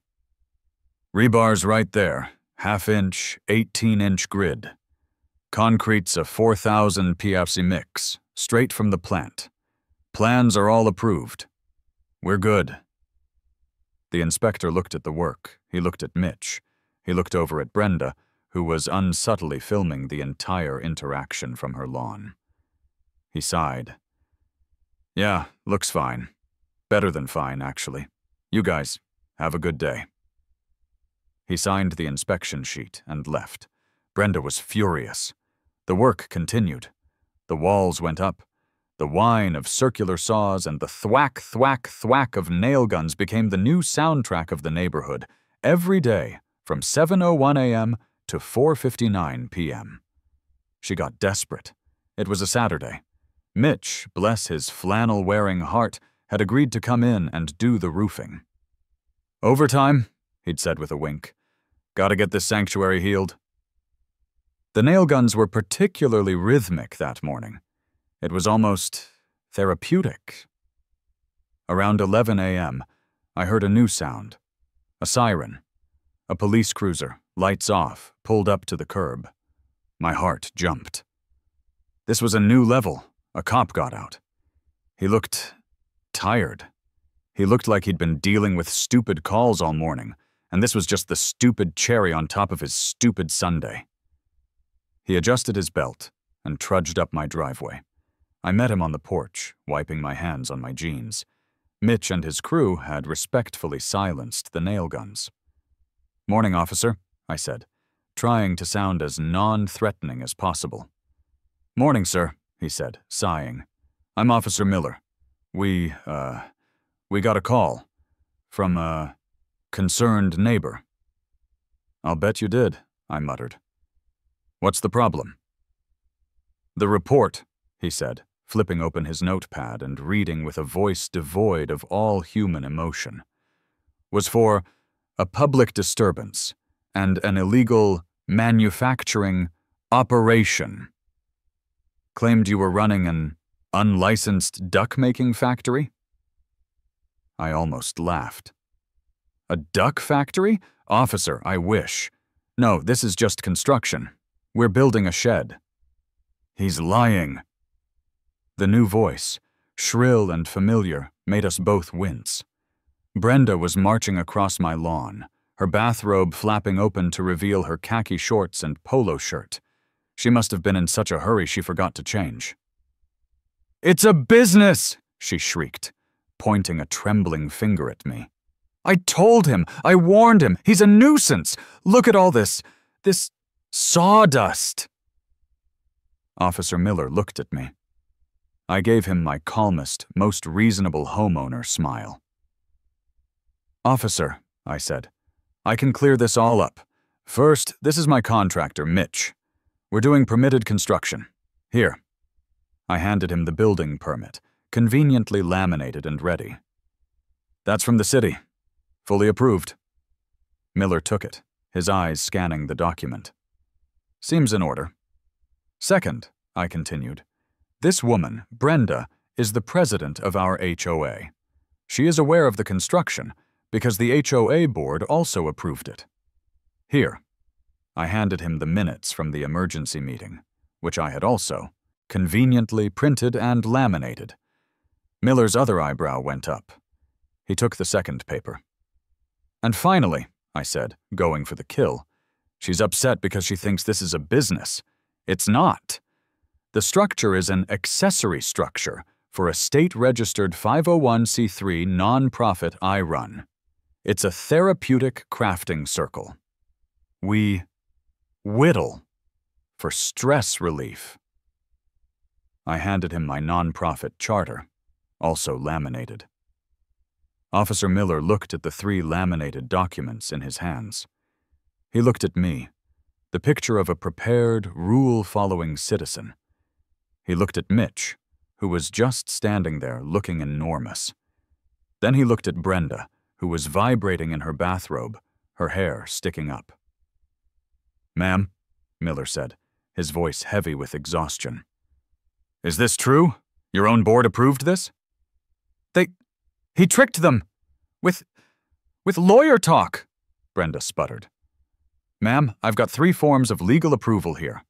Rebar's right there, half-inch, 18-inch grid. Concrete's a 4,000 PFC mix, straight from the plant. Plans are all approved. We're good. The inspector looked at the work. He looked at Mitch. He looked over at Brenda, who was unsubtly filming the entire interaction from her lawn. He sighed. Yeah, looks fine. Better than fine, actually. You guys, have a good day. He signed the inspection sheet and left. Brenda was furious. The work continued. The walls went up. The whine of circular saws and the thwack, thwack, thwack of nail guns became the new soundtrack of the neighborhood, every day from 7:01 a.m. to 4:59 p.m. She got desperate. It was a Saturday. Mitch, bless his flannel-wearing heart, had agreed to come in and do the roofing. Overtime, he'd said with a wink. Gotta get this sanctuary healed. The nail guns were particularly rhythmic that morning. It was almost therapeutic. Around 11 a.m., I heard a new sound. A siren. A police cruiser, lights off, pulled up to the curb. My heart jumped. This was a new level. A cop got out. He looked tired. He looked like he'd been dealing with stupid calls all morning, and this was just the stupid cherry on top of his stupid Sunday. He adjusted his belt and trudged up my driveway. I met him on the porch, wiping my hands on my jeans. Mitch and his crew had respectfully silenced the nail guns. Morning, officer, I said, trying to sound as non-threatening as possible. Morning, sir, he said, sighing. I'm Officer Miller. We got a call from a concerned neighbor. I'll bet you did, I muttered. What's the problem? The report, he said, flipping open his notepad and reading with a voice devoid of all human emotion, was for a public disturbance and an illegal manufacturing operation. Claimed you were running an unlicensed duck-making factory? I almost laughed. A duck factory? Officer, I wish. No, this is just construction. We're building a shed. He's lying. The new voice, shrill and familiar, made us both wince. Brenda was marching across my lawn, her bathrobe flapping open to reveal her khaki shorts and polo shirt. She must have been in such a hurry she forgot to change. It's a business, she shrieked, pointing a trembling finger at me. I told him, I warned him, he's a nuisance. Look at all this sawdust. Officer Miller looked at me. I gave him my calmest, most reasonable homeowner smile. Officer, I said, I can clear this all up. First, this is my contractor, Mitch. We're doing permitted construction. Here. I handed him the building permit, conveniently laminated and ready. That's from the city. Fully approved. Miller took it, his eyes scanning the document. Seems in order. Second, I continued, this woman, Brenda, is the president of our HOA. She is aware of the construction because the HOA board also approved it. Here. I handed him the minutes from the emergency meeting, which I had also conveniently printed and laminated. Miller's other eyebrow went up. He took the second paper. And finally, I said, going for the kill, she's upset because she thinks this is a business. It's not. The structure is an accessory structure for a state-registered 501c3 nonprofit I run. It's a therapeutic crafting circle. We whittle for stress relief. I handed him my nonprofit charter, also laminated. Officer Miller looked at the 3 laminated documents in his hands. He looked at me, the picture of a prepared, rule-following citizen. He looked at Mitch, who was just standing there looking enormous. Then he looked at Brenda, who was vibrating in her bathrobe, her hair sticking up. Ma'am, Miller said, his voice heavy with exhaustion. Is this true? Your own board approved this? He tricked them. With lawyer talk, Brenda sputtered. Ma'am, I've got 3 forms of legal approval here.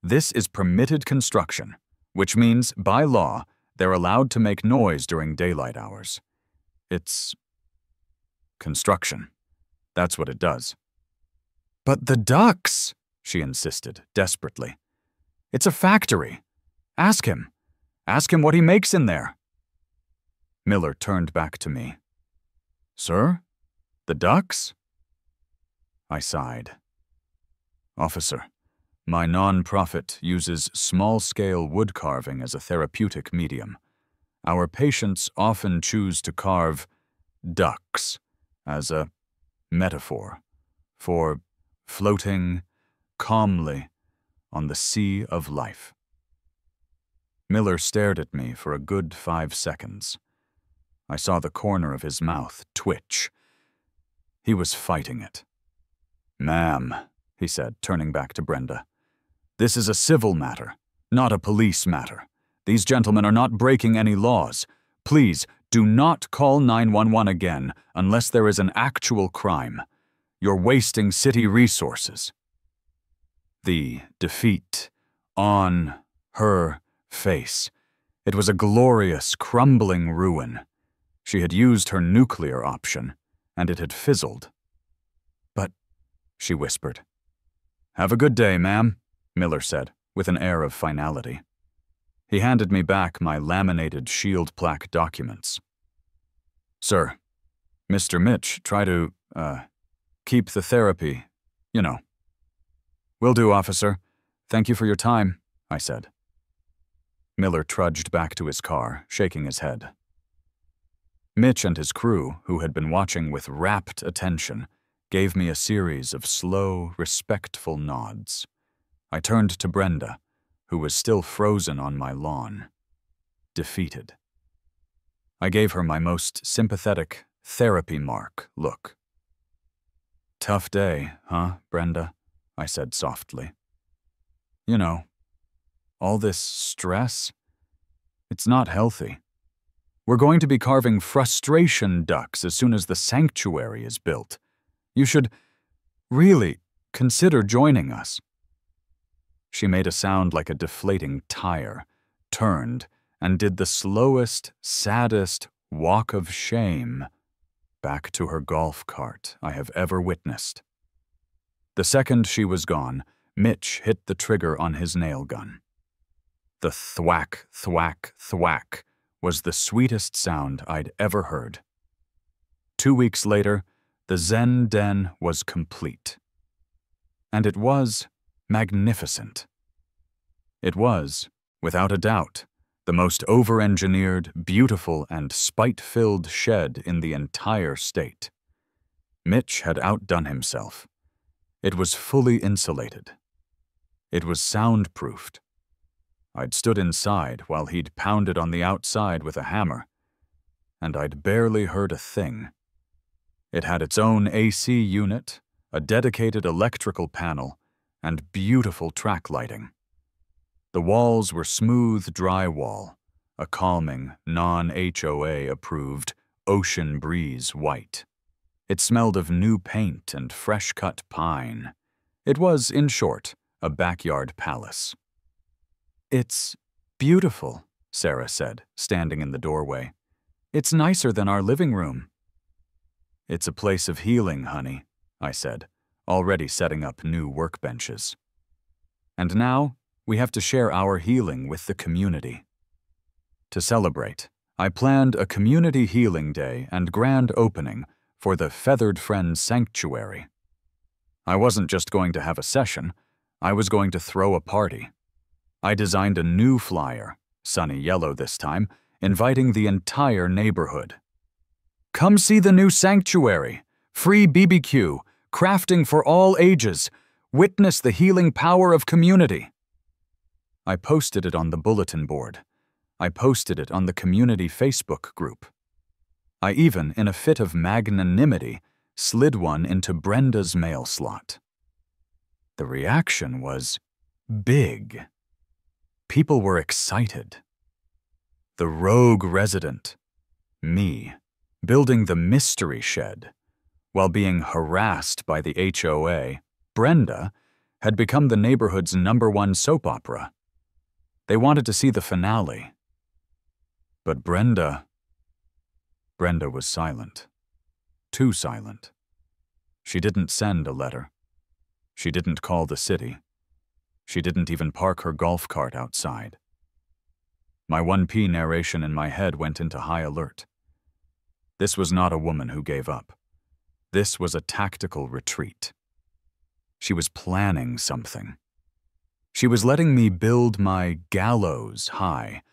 This is permitted construction, which means, by law, they're allowed to make noise during daylight hours. It's construction. That's what it does. But the ducks, she insisted, desperately. It's a factory. Ask him. Ask him what he makes in there. Miller turned back to me. Sir? The ducks? I sighed. Officer, my non-profit uses small-scale wood carving as a therapeutic medium. Our patients often choose to carve ducks as a metaphor for floating calmly on the sea of life. Miller stared at me for a good 5 seconds. I saw the corner of his mouth twitch. He was fighting it. Ma'am, he said, turning back to Brenda, this is a civil matter, not a police matter. These gentlemen are not breaking any laws. Please, do not call 911 again unless there is an actual crime. You're wasting city resources. The defeat on her face. It was a glorious, crumbling ruin. She had used her nuclear option, and it had fizzled. But, she whispered. Have a good day, ma'am, Miller said, with an air of finality. He handed me back my laminated shield plaque documents. Sir, Mr. Mitch, try to, keep the therapy, you know. Will do, officer. Thank you for your time, I said. Miller trudged back to his car, shaking his head. Mitch and his crew, who had been watching with rapt attention, gave me a series of slow, respectful nods. I turned to Brenda, who was still frozen on my lawn, defeated. I gave her my most sympathetic, therapy mark look. Tough day, huh, Brenda? I said softly. You know, all this stress, it's not healthy. We're going to be carving frustration ducks as soon as the sanctuary is built. You should really consider joining us. She made a sound like a deflating tire, turned, and did the slowest, saddest walk of shame back to her golf cart I have ever witnessed. The second she was gone, Mitch hit the trigger on his nail gun. The thwack, thwack, thwack was the sweetest sound I'd ever heard. 2 weeks later, the Zen den was complete. And it was magnificent. It was, without a doubt, the most over-engineered, beautiful, and spite-filled shed in the entire state. Mitch had outdone himself. It was fully insulated. It was soundproofed. I'd stood inside while he'd pounded on the outside with a hammer, and I'd barely heard a thing. It had its own AC unit, a dedicated electrical panel, and beautiful track lighting. The walls were smooth drywall, a calming, non-HOA approved ocean breeze white. It smelled of new paint and fresh-cut pine. It was, in short, a backyard palace. It's beautiful, Sarah said, standing in the doorway. It's nicer than our living room. It's a place of healing, honey, I said, already setting up new workbenches. And now, we have to share our healing with the community. To celebrate, I planned a community healing day and grand opening for the Feathered Friends Sanctuary. I wasn't just going to have a session, I was going to throw a party. I designed a new flyer, sunny yellow this time, inviting the entire neighborhood. Come see the new sanctuary, free BBQ, crafting for all ages, witness the healing power of community. I posted it on the bulletin board. I posted it on the community Facebook group. I even, in a fit of magnanimity, slid one into Brenda's mail slot. The reaction was big. People were excited. The rogue resident, me, building the mystery shed, while being harassed by the HOA, Brenda, had become the neighborhood's #1 soap opera. They wanted to see the finale. But Brenda was silent. Too silent. She didn't send a letter. She didn't call the city. She didn't even park her golf cart outside. My 1P narration in my head went into high alert. This was not a woman who gave up. This was a tactical retreat. She was planning something. She was letting me build my gallows high,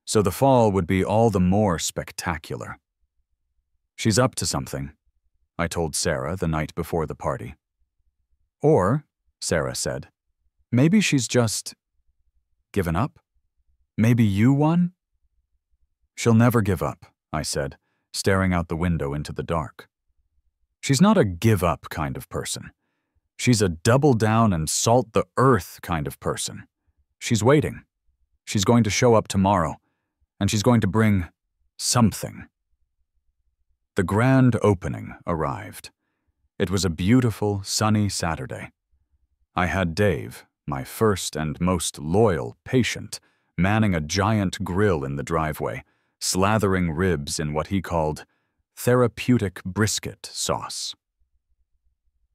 so the fall would be all the more spectacular. She's up to something, I told Sarah the night before the party. Or, Sarah said, maybe she's just given up? Maybe you won? She'll never give up, I said, staring out the window into the dark. She's not a give-up kind of person. She's a double-down and salt-the-earth kind of person. She's waiting. She's going to show up tomorrow, and she's going to bring something. The grand opening arrived. It was a beautiful, sunny Saturday. I had Dave, my first and most loyal patient, manning a giant grill in the driveway, slathering ribs in what he called therapeutic brisket sauce.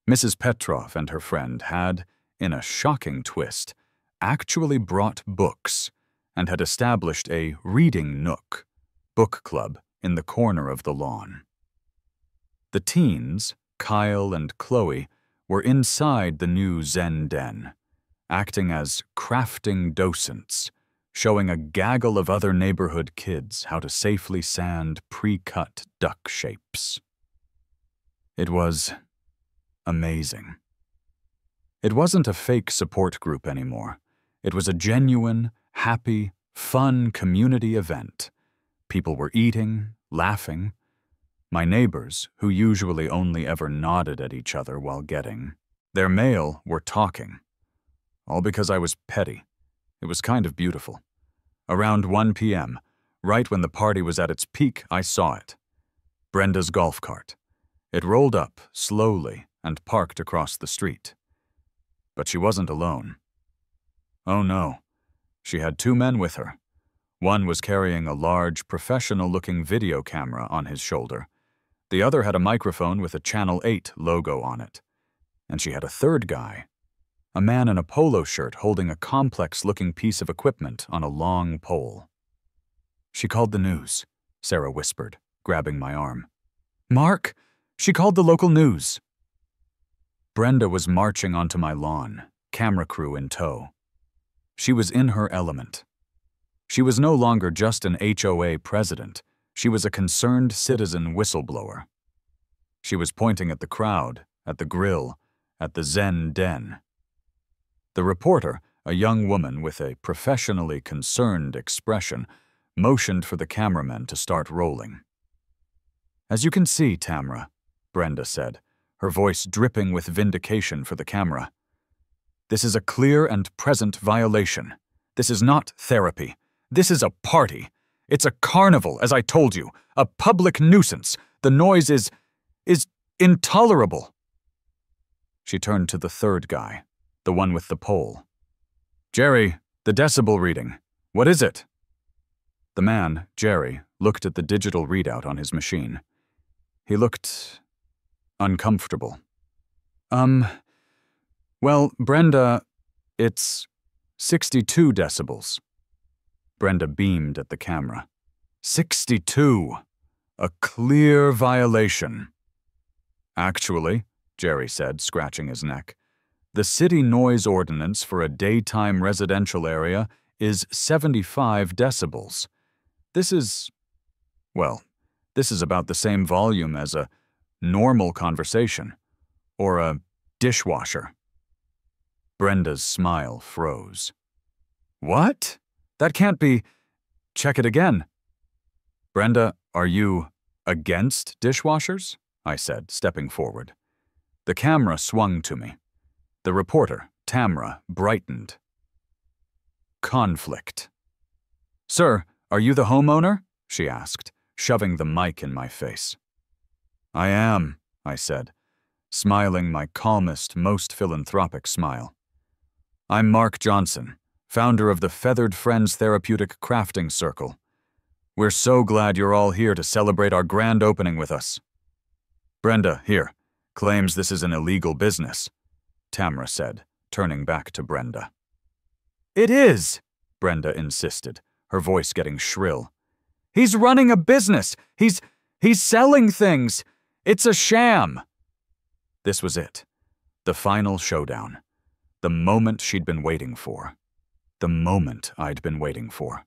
Mrs. Petrov and her friend had, in a shocking twist, actually brought books and had established a reading nook, book club, in the corner of the lawn. The teens, Kyle and Chloe, were inside the new Zen den, acting as crafting docents, showing a gaggle of other neighborhood kids how to safely sand pre-cut duck shapes. It was amazing. It wasn't a fake support group anymore. It was a genuine, happy, fun community event. People were eating, laughing. My neighbors, who usually only ever nodded at each other while getting their mail, were talking. All because I was petty. It was kind of beautiful. Around 1 p.m., right when the party was at its peak, I saw it. Brenda's golf cart. It rolled up, slowly, and parked across the street. But she wasn't alone. Oh no. She had 2 men with her. One was carrying a large, professional-looking video camera on his shoulder. The other had a microphone with a Channel 8 logo on it. And she had a third guy, a man in a polo shirt holding a complex-looking piece of equipment on a long pole. She called the news, Sarah whispered, grabbing my arm. Mark, she called the local news. Brenda was marching onto my lawn, camera crew in tow. She was in her element. She was no longer just an HOA president. She was a concerned citizen whistleblower. She was pointing at the crowd, at the grill, at the Zen den. The reporter, a young woman with a professionally concerned expression, motioned for the cameramen to start rolling. As you can see, Tamra, Brenda said, her voice dripping with vindication for the camera. This is a clear and present violation. This is not therapy. This is a party. It's a carnival, as I told you, a public nuisance. The noise is intolerable. She turned to the third guy, the one with the pole. Jerry, the decibel reading. What is it? The man, Jerry, looked at the digital readout on his machine. He looked uncomfortable. Well, Brenda, it's 62 decibels. Brenda beamed at the camera. 62! A clear violation. Actually, Jerry said, scratching his neck, the city noise ordinance for a daytime residential area is 75 decibels. This is about the same volume as a normal conversation or a dishwasher. Brenda's smile froze. What? That can't be. Check it again. Brenda, are you against dishwashers? I said, stepping forward. The camera swung to me. The reporter, Tamra, brightened. Conflict. Sir, are you the homeowner? She asked, shoving the mic in my face. I am, I said, smiling my calmest, most philanthropic smile. I'm Mark Johnson, founder of the Feathered Friends Therapeutic Crafting Circle. We're so glad you're all here to celebrate our grand opening with us. Brenda, here, claims this is an illegal business, Tamra said, turning back to Brenda. It is, Brenda insisted, her voice getting shrill. He's running a business. He's selling things. It's a sham. This was it. The final showdown. The moment she'd been waiting for. The moment I'd been waiting for.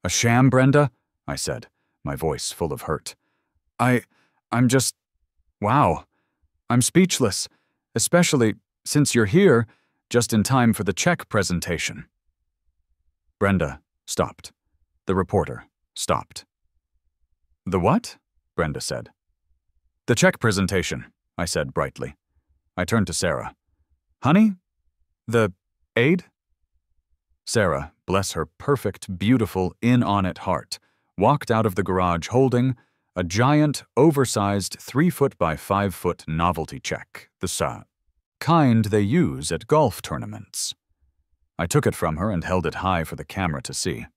A sham, Brenda? I said, my voice full of hurt. I'm just... wow. I'm speechless, especially since you're here just in time for the check presentation. Brenda stopped. The reporter stopped. The what? Brenda said. The check presentation, I said brightly. I turned to Sarah. Honey? The aid? Sarah, bless her perfect, beautiful, in-on-it heart, walked out of the garage holding a giant, oversized 3-foot by 5-foot novelty check, the kind they use at golf tournaments. I took it from her and held it high for the camera to see.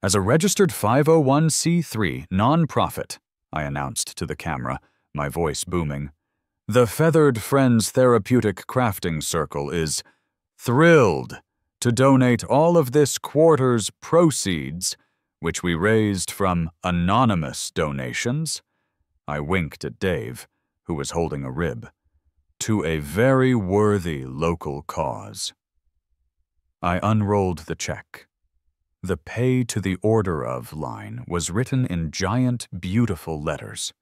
As a registered 501c3 non-profit, I announced to the camera, my voice booming, the Feathered Friends Therapeutic Crafting Circle is thrilled to donate all of this quarter's proceeds, which we raised from anonymous donations, I winked at Dave, who was holding a rib, to a very worthy local cause. I unrolled the check. The pay to the order of line was written in giant, beautiful letters.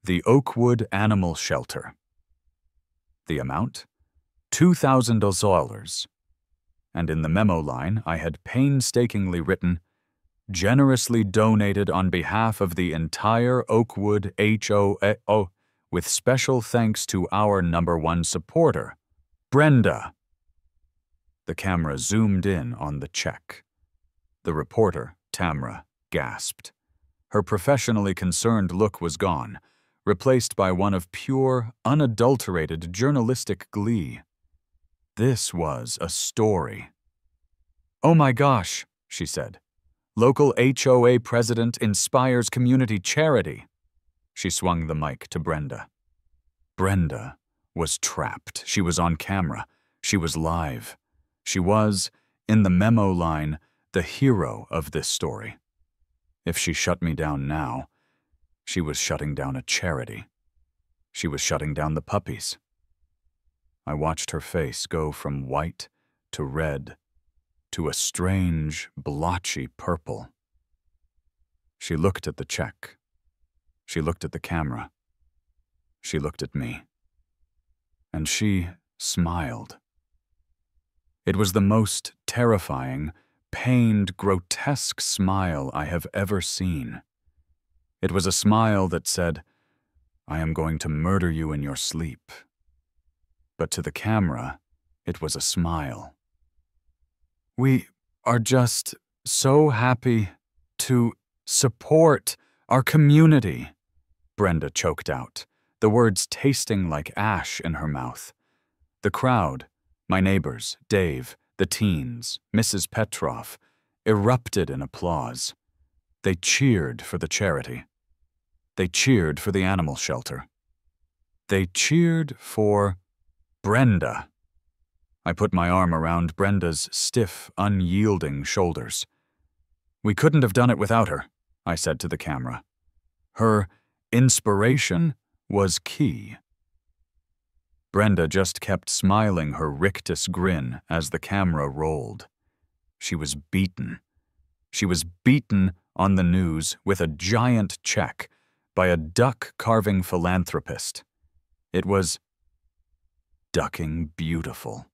The Oakwood Animal Shelter. The amount? $2,000. And in the memo line, I had painstakingly written, generously donated on behalf of the entire Oakwood HOA, with special thanks to our #1 supporter, Brenda. The camera zoomed in on the check. The reporter, Tamra, gasped. Her professionally concerned look was gone, replaced by one of pure, unadulterated journalistic glee. This was a story. Oh my gosh, she said. Local HOA president inspires community charity. She swung the mic to Brenda. Brenda was trapped. She was on camera. She was live. She was, in the memo line, the hero of this story. If she shut me down now, she was shutting down a charity. She was shutting down the puppies. I watched her face go from white to red to a strange, blotchy purple. She looked at the check. She looked at the camera. She looked at me. And she smiled. It was the most terrifying, pained, grotesque smile I have ever seen. It was a smile that said, I am going to murder you in your sleep. But to the camera, it was a smile. We are just so happy to support our community, Brenda choked out, the words tasting like ash in her mouth. The crowd, my neighbors, Dave, the teens, Mrs. Petroff, erupted in applause. They cheered for the charity. They cheered for the animal shelter. They cheered for Brenda. I put my arm around Brenda's stiff, unyielding shoulders. We couldn't have done it without her, I said to the camera. Her inspiration was key. Brenda just kept smiling her rictus grin as the camera rolled. She was beaten. She was beaten on the news with a giant check by a duck-carving philanthropist. It was ducking beautiful.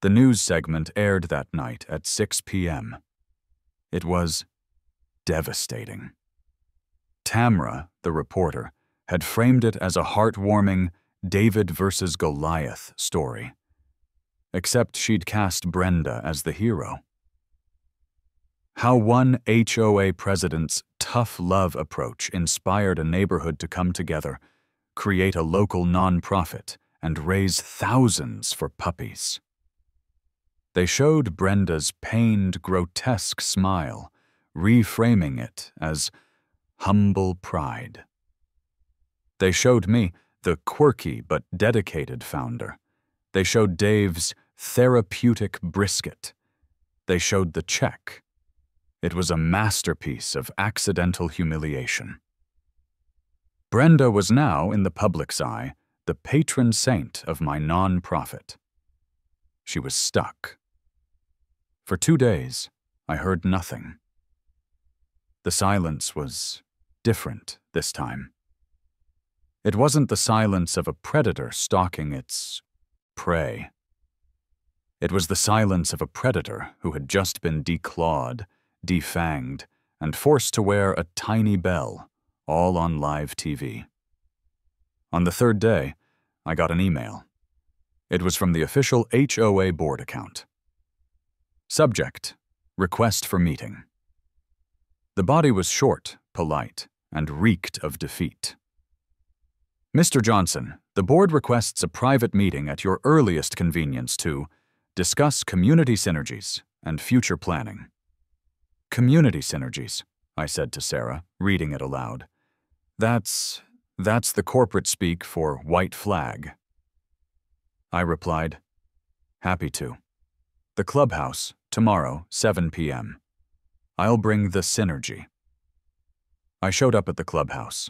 The news segment aired that night at 6 p.m. It was devastating. Tamra, the reporter, had framed it as a heartwarming David versus Goliath story. Except she'd cast Brenda as the hero. How one HOA president's tough love approach inspired a neighborhood to come together, create a local nonprofit, and raise thousands for puppies. They showed Brenda's pained, grotesque smile, reframing it as humble pride. They showed me, the quirky but dedicated founder. They showed Dave's therapeutic brisket. They showed the check. It was a masterpiece of accidental humiliation. Brenda was now, in the public's eye, the patron saint of my non-profit. She was stuck. For 2 days, I heard nothing. The silence was different this time. It wasn't the silence of a predator stalking its prey. It was the silence of a predator who had just been declawed, defanged, and forced to wear a tiny bell, all on live TV. On the 3rd day, I got an email. It was from the official HOA board account. Subject: request for meeting. The body was short, polite, and reeked of defeat. Mr. Johnson, the board requests a private meeting at your earliest convenience to discuss community synergies and future planning. Community synergies, I said to Sarah, reading it aloud. That's the corporate speak for white flag. I replied, happy to. The clubhouse, tomorrow, 7 p.m. I'll bring the synergy. I showed up at the clubhouse.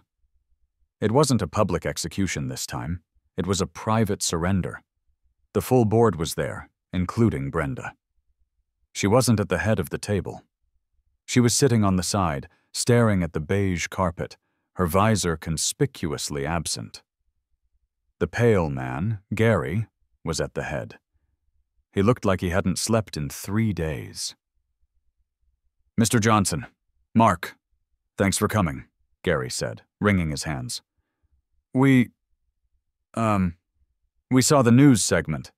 It wasn't a public execution this time. It was a private surrender. The full board was there, including Brenda. She wasn't at the head of the table. She was sitting on the side, staring at the beige carpet, her visor conspicuously absent. The pale man, Gary, was at the head. He looked like he hadn't slept in 3 days. Mr. Johnson, Mark, thanks for coming, Gary said, wringing his hands. We saw the news segment.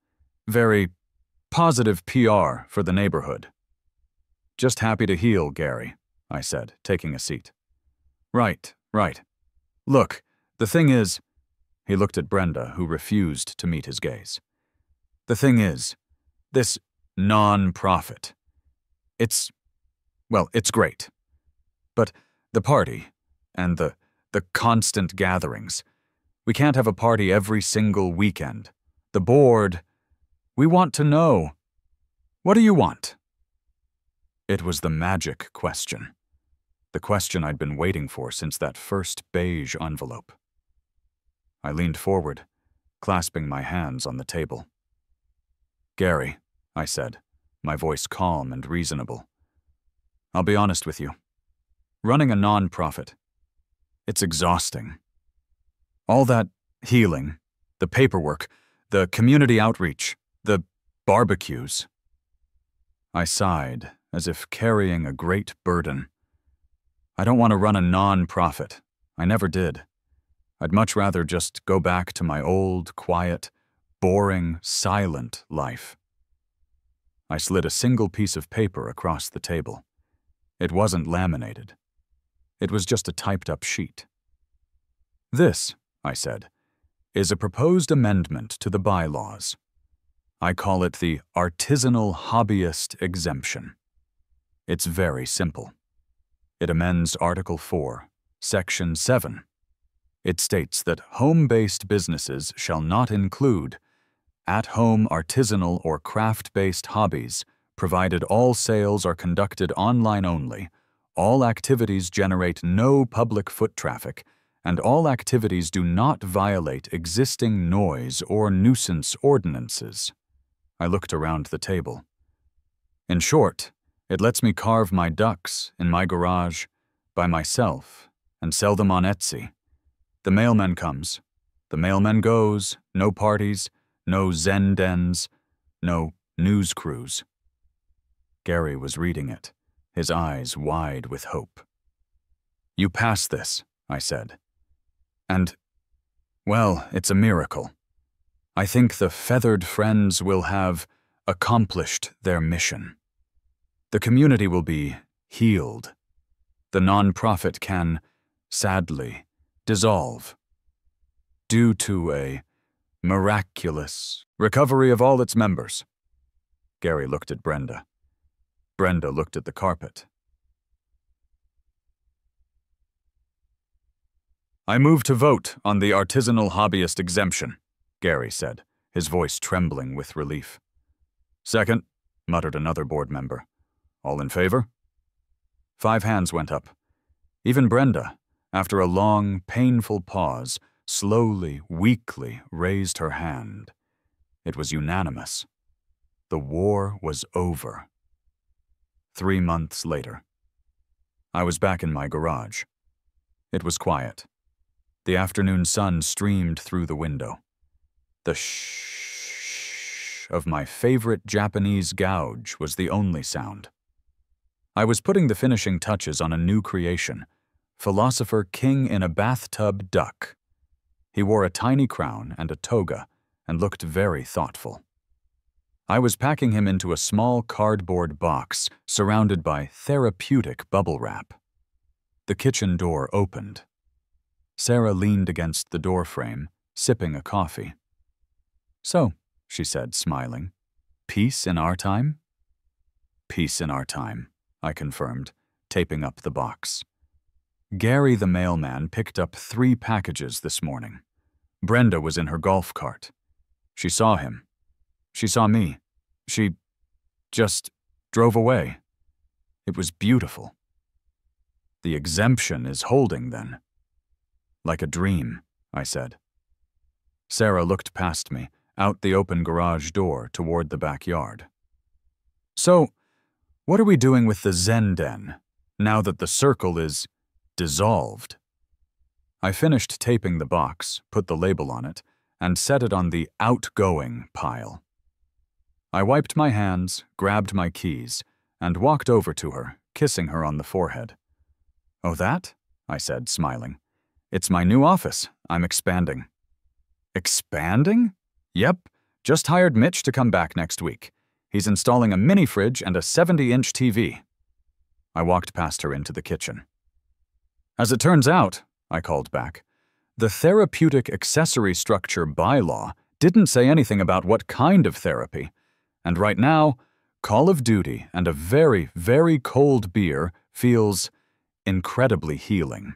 Very positive PR for the neighborhood. Just happy to heal, Gary, I said, taking a seat. Right. Look, the thing is, he looked at Brenda, who refused to meet his gaze. The thing is, this non-profit. It's great. But the party, and the constant gatherings. We can't have a party every single weekend. The board, we want to know. What do you want? It was the magic question. The question I'd been waiting for since that first beige envelope. I leaned forward, clasping my hands on the table. Gary, I said, my voice calm and reasonable. I'll be honest with you. Running a non-profit, it's exhausting. All that healing, the paperwork, the community outreach, the barbecues. I sighed, as if carrying a great burden. I don't want to run a non-profit. I never did. I'd much rather just go back to my old, quiet, boring, silent life. I slid a single piece of paper across the table. It wasn't laminated. It was just a typed-up sheet. This, I said, is a proposed amendment to the bylaws. I call it the Artisanal Hobbyist Exemption. It's very simple. It amends Article 4, Section 7. It states that home-based businesses shall not include at-home artisanal or craft-based hobbies, provided all sales are conducted online only, all activities generate no public foot traffic, and all activities do not violate existing noise or nuisance ordinances. I looked around the table. In short, it lets me carve my ducks in my garage by myself and sell them on Etsy. The mailman comes. The mailman goes. No parties, no Zen dens, no news crews. Gary was reading it, his eyes wide with hope. You pass this, I said. And, well, it's a miracle. I think the feathered friends will have accomplished their mission. The community will be healed. The non-profit can, sadly, dissolve due to a Miraculous. Recovery of all its members. Gary looked at Brenda. Brenda looked at the carpet. I move to vote on the artisanal hobbyist exemption, Gary said, his voice trembling with relief. Second, muttered another board member. All in favor? 5 hands went up. Even Brenda, after a long, painful pause, slowly, weakly raised her hand. It was unanimous. The war was over. 3 months later. I was back in my garage. It was quiet. The afternoon sun streamed through the window. The shh of my favorite Japanese gouge was the only sound. I was putting the finishing touches on a new creation, Philosopher King in a Bathtub Duck. He wore a tiny crown and a toga and looked very thoughtful. I was packing him into a small cardboard box surrounded by Therapeutic bubble wrap. The kitchen door opened. Sarah leaned against the doorframe, sipping a coffee. So, she said, smiling, peace in our time? Peace in our time, I confirmed, taping up the box. Gary the mailman picked up 3 packages this morning. Brenda was in her golf cart. She saw him. She saw me. She just drove away. It was beautiful. The exemption is holding, then. Like a dream, I said. Sarah looked past me, out the open garage door toward the backyard. So, what are we doing with the Zen Den, now that the circle is dissolved? I finished taping the box, put the label on it, and set it on the outgoing pile. I wiped my hands, grabbed my keys, and walked over to her, kissing her on the forehead. Oh, that? I said, smiling. It's my new office. I'm expanding. Expanding? Yep, just hired Mitch to come back next week. He's installing a mini fridge and a 70-inch TV. I walked past her into the kitchen. As it turns out, I called back, the therapeutic accessory structure bylaw didn't say anything about what kind of therapy, and right now, Call of Duty and a very, very cold beer feels incredibly healing.